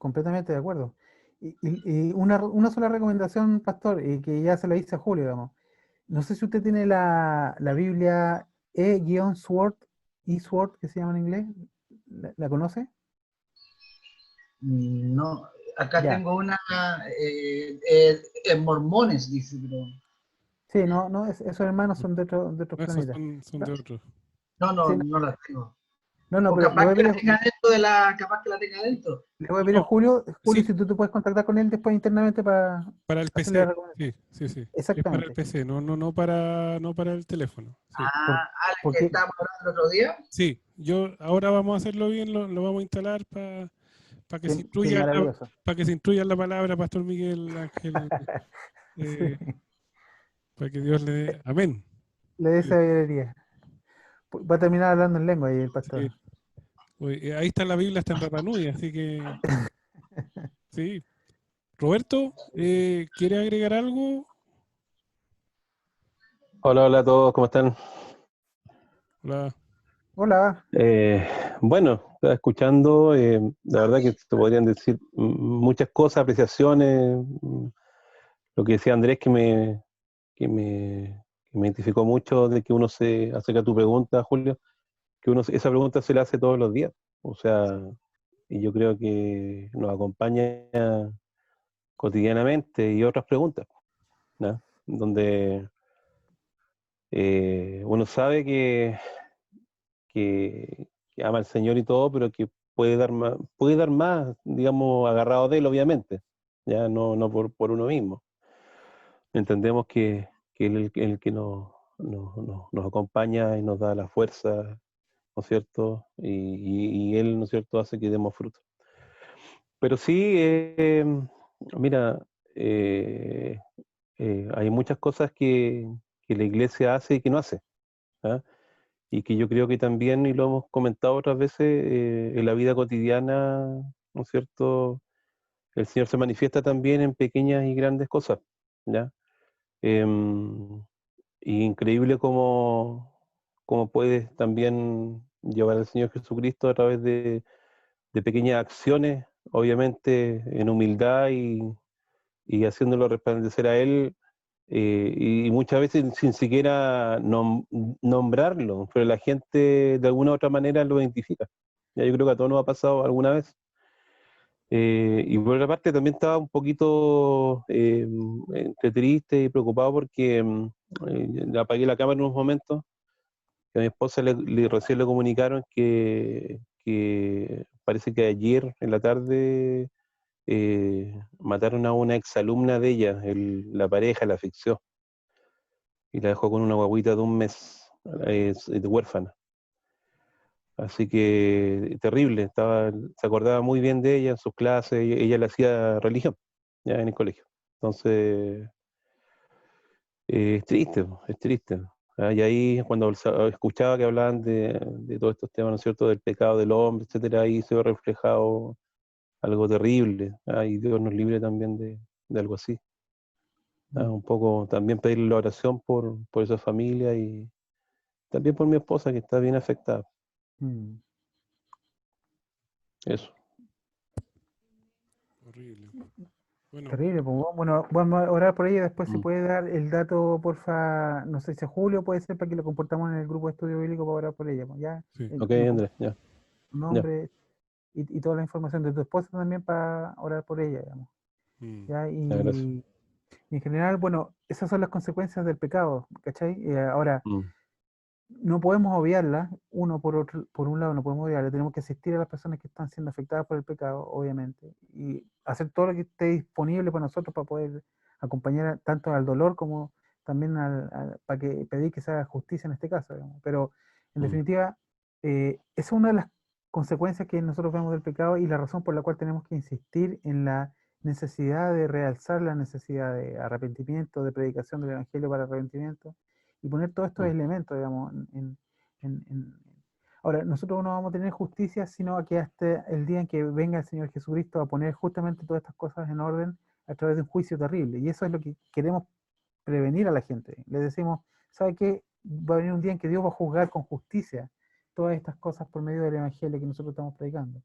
completamente de acuerdo. Y una sola recomendación, pastor, y que ya se la hice a Julio, digamos. No sé si usted tiene la Biblia E-Sword, eSword, que se llama en inglés. ¿La conoce? No, acá Ya. tengo una en Mormones, dice, pero Sí, no, esos hermanos son de otros No, esos planetas. son de otros. no, Sí, no la tengo. no, O pero le capaz voy a que pedir, la tenga dentro de la, capaz que la tenga dentro. le voy a pedir a No, Julio, sí, si tú te puedes contactar con él después internamente para para el hacerle la PC. recomendación. Sí. Es para el Exactamente. PC, no para el teléfono. Sí. Ah, el que Porque, estábamos hablando el otro día. Sí, ahora vamos a hacerlo bien, lo vamos a instalar para que se qué instruya maravilloso. para que se instruya en la palabra, Pastor Miguel Ángel, Sí, eh, para que Dios le dé amén. le dé Sí, sabiduría. Va a terminar hablando en lengua ahí el sí. pastor. Oye, ahí está la Biblia, está en Rapa Nui, así que sí. Roberto, ¿quiere agregar algo? Hola, hola a todos, ¿cómo están? Hola. Hola. Eh, bueno, estaba escuchando, la verdad que se podrían decir muchas cosas, apreciaciones, lo que decía Andrés que me identificó mucho de que uno se acerca a tu pregunta, Julio, que esa pregunta se la hace todos los días, o sea, y yo creo que nos acompaña cotidianamente y otras preguntas, ¿no? Donde uno sabe que ama al Señor y todo, pero que puede dar más, digamos, agarrado de él, obviamente, ya no por uno mismo. Entendemos que él es el que nos acompaña y nos da la fuerza, ¿no es cierto? Y él, ¿no es cierto?, hace que demos fruto. Pero sí, mira, eh, hay muchas cosas que la iglesia hace y que no hace. ¿Ah? Y que yo creo que también, y lo hemos comentado otras veces, en la vida cotidiana, ¿no es cierto? El Señor se manifiesta también en pequeñas y grandes cosas, ¿ya? Em, y increíble cómo puedes también llevar al Señor Jesucristo a través de pequeñas acciones, obviamente en humildad y haciéndolo resplandecer a Él, y muchas veces sin siquiera nombrarlo, pero la gente de alguna u otra manera lo identifica. Ya, yo creo que a todos nos ha pasado alguna vez. Y por otra parte también estaba un poquito entre triste y preocupado porque le apagué la cámara en unos momentos, que a mi esposa recién le comunicaron que parece que ayer en la tarde mataron a una exalumna de ella, la pareja la asfixió y la dejó con una guaguita de 1 mes, huérfana. Así que terrible, se acordaba muy bien de ella en sus clases, ella le hacía religión ya en el colegio. Entonces, es triste, es triste. Y ahí cuando escuchaba que hablaban de todos estos temas, ¿no es cierto?, del pecado del hombre, etcétera, ahí se ve reflejado algo terrible. Y Dios nos libre también de algo así. Un poco también pedirle la oración por esa familia y también por mi esposa que está bien afectada. Mm. Eso. Horrible. Bueno, Terrible, pues, bueno, vamos a orar por ella. Después, si Mm. puede dar el dato, porfa, no sé si a Julio puede ser para que lo comportamos en el grupo de estudio bíblico para orar por ella. Pues, ya, sí. Ok, nos Andrés, ya. tu Ya. nombre y toda la información de tu esposa también para orar por ella, digamos. Mm, ¿Ya? Ya, gracias. Y en general, bueno, esas son las consecuencias del pecado, ¿cachai? Ahora, Mm. no podemos obviarla, por un lado no podemos obviarla, tenemos que asistir a las personas que están siendo afectadas por el pecado, obviamente, y hacer todo lo que esté disponible para nosotros para poder acompañar tanto al dolor como también para que pedir que se haga justicia en este caso, digamos. Pero en Mm. definitiva, esa es una de las consecuencias que nosotros vemos del pecado y la razón por la cual tenemos que insistir en la necesidad de realzar la necesidad de arrepentimiento, de predicación del Evangelio para arrepentimiento y poner todos estos Mm. elementos, digamos, Ahora, nosotros no vamos a tener justicia, sino que hasta el día en que venga el Señor Jesucristo a poner justamente todas estas cosas en orden a través de un juicio terrible. Y eso es lo que queremos prevenir a la gente. Le decimos, ¿sabe qué? Va a venir un día en que Dios va a juzgar con justicia todas estas cosas por medio del Evangelio que nosotros estamos predicando.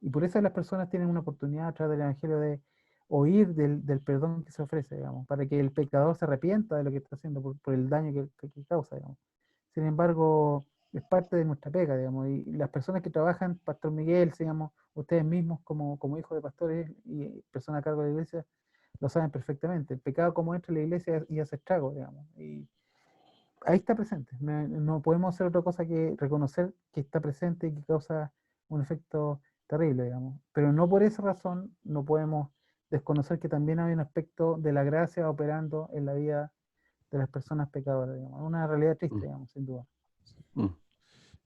Y por eso las personas tienen una oportunidad a través del Evangelio de oír del perdón que se ofrece, digamos, para que el pecador se arrepienta de lo que está haciendo por el daño que causa, digamos. Sin embargo, es parte de nuestra pega, digamos, y las personas que trabajan, Pastor Miguel, digamos, ustedes mismos como hijos de pastores y personas a cargo de la iglesia, lo saben perfectamente. El pecado como entra en la iglesia y hace estrago, digamos, y ahí está presente. No podemos hacer otra cosa que reconocer que está presente y que causa un efecto terrible, digamos. Pero no por esa razón no podemos desconocer que también hay un aspecto de la gracia operando en la vida de las personas pecadoras, digamos. Una realidad triste, digamos, sin duda.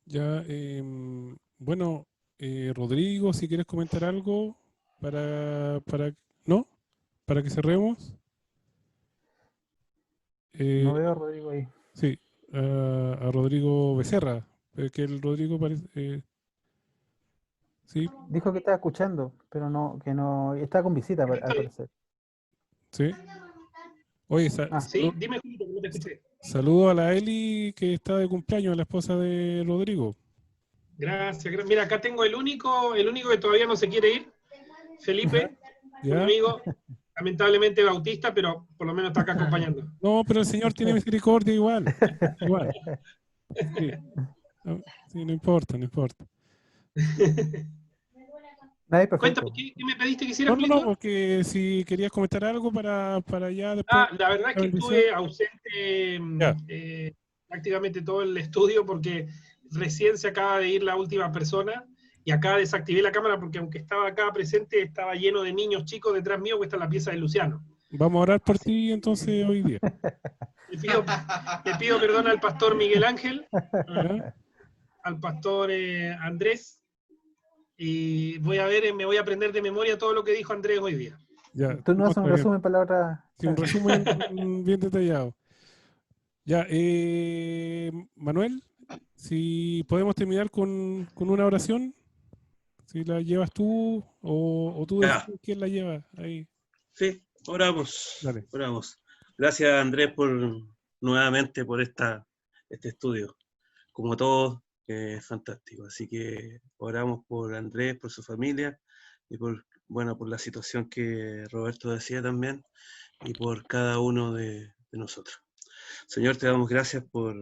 Ya, bueno, Rodrigo, si quieres comentar algo ¿no? Para que cerremos. No veo a Rodrigo ahí. Sí, a Rodrigo Becerra, que el Rodrigo parece, sí, Dijo que estaba escuchando, pero que no, está con visita al parecer. sí. Oye, Sí, dime, Julito, que no te escuché. saludo a la Eli que está de cumpleaños, la esposa de Rodrigo. Gracias. Mira, acá tengo el único que todavía no se quiere ir, Felipe, un ¿Ya? amigo, lamentablemente bautista, pero por lo menos está acá acompañando. No, pero el Señor tiene misericordia igual. Igual. Sí. No, sí, no importa, no importa. Perfecto. Cuéntame, ¿qué me pediste que hiciera, No, Julito? porque si querías comentar algo para ya después. Ah, la verdad es que bendición. estuve ausente prácticamente todo el estudio porque recién se acaba de ir la última persona y acá desactivé la cámara porque aunque estaba acá presente, estaba lleno de niños chicos detrás mío, que está la pieza de Luciano. Vamos a orar por ti entonces hoy día. Le pido perdón al pastor Miguel Ángel, ¿Ya? al pastor Andrés, y me voy a aprender de memoria todo lo que dijo Andrés hoy día. Ya, Tú no haces está un bien. resumen para la otra. Sí, un resumen bien detallado. Ya, Manuel, si podemos terminar con una oración, si la llevas tú o tú Ya. decides quién la lleva ahí. Sí, oramos. Dale. Oramos. Gracias, Andrés, nuevamente por este estudio. Como todos, fantástico. Así que oramos por Andrés, por su familia y por la situación que Roberto decía también y por cada uno de nosotros. Señor, te damos gracias por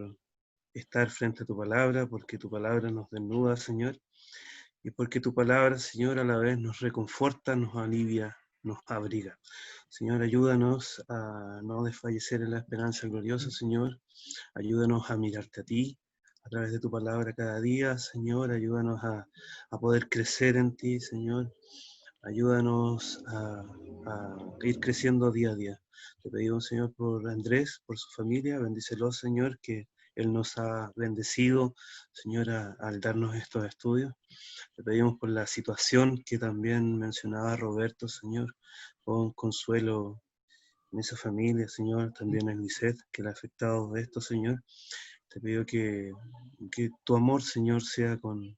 estar frente a tu palabra, porque tu palabra nos desnuda, Señor, y porque tu palabra, Señor, a la vez nos reconforta, nos alivia, nos abriga. Señor, ayúdanos a no desfallecer en la esperanza gloriosa, Señor. Ayúdanos a mirarte a ti a través de tu palabra cada día, Señor. Ayúdanos a poder crecer en ti, Señor. Ayúdanos a ir creciendo día a día. Te pedimos, Señor, por Andrés, por su familia. Bendícelo, Señor, que Él nos ha bendecido, Señor, al darnos estos estudios. Te pedimos por la situación que también mencionaba Roberto, Señor. Pon consuelo en esa familia, Señor, también en Lisette, que le ha afectado de esto, Señor. Te pido que tu amor, Señor, sea con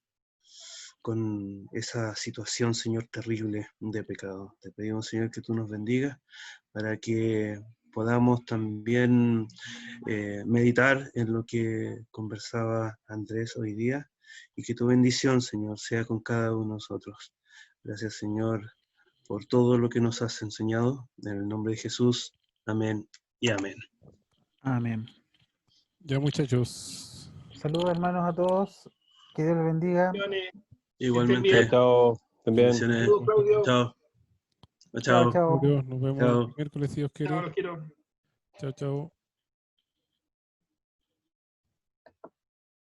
esa situación, Señor, terrible de pecado. Te pedimos, Señor, que tú nos bendigas para que podamos también meditar en lo que conversaba Andrés hoy día y que tu bendición, Señor, sea con cada uno de nosotros. Gracias, Señor, por todo lo que nos has enseñado. En el nombre de Jesús. Amén y amén. Amén. Ya, muchachos. Saludos, hermanos, a todos. Que Dios los bendiga. Igualmente. Chao, también. Bendiciones. Saludos, Claudio. Chao. Chao, chao. Adiós, nos vemos Chao. el miércoles si Dios quiere. Chao, los quiero. Chao, chao.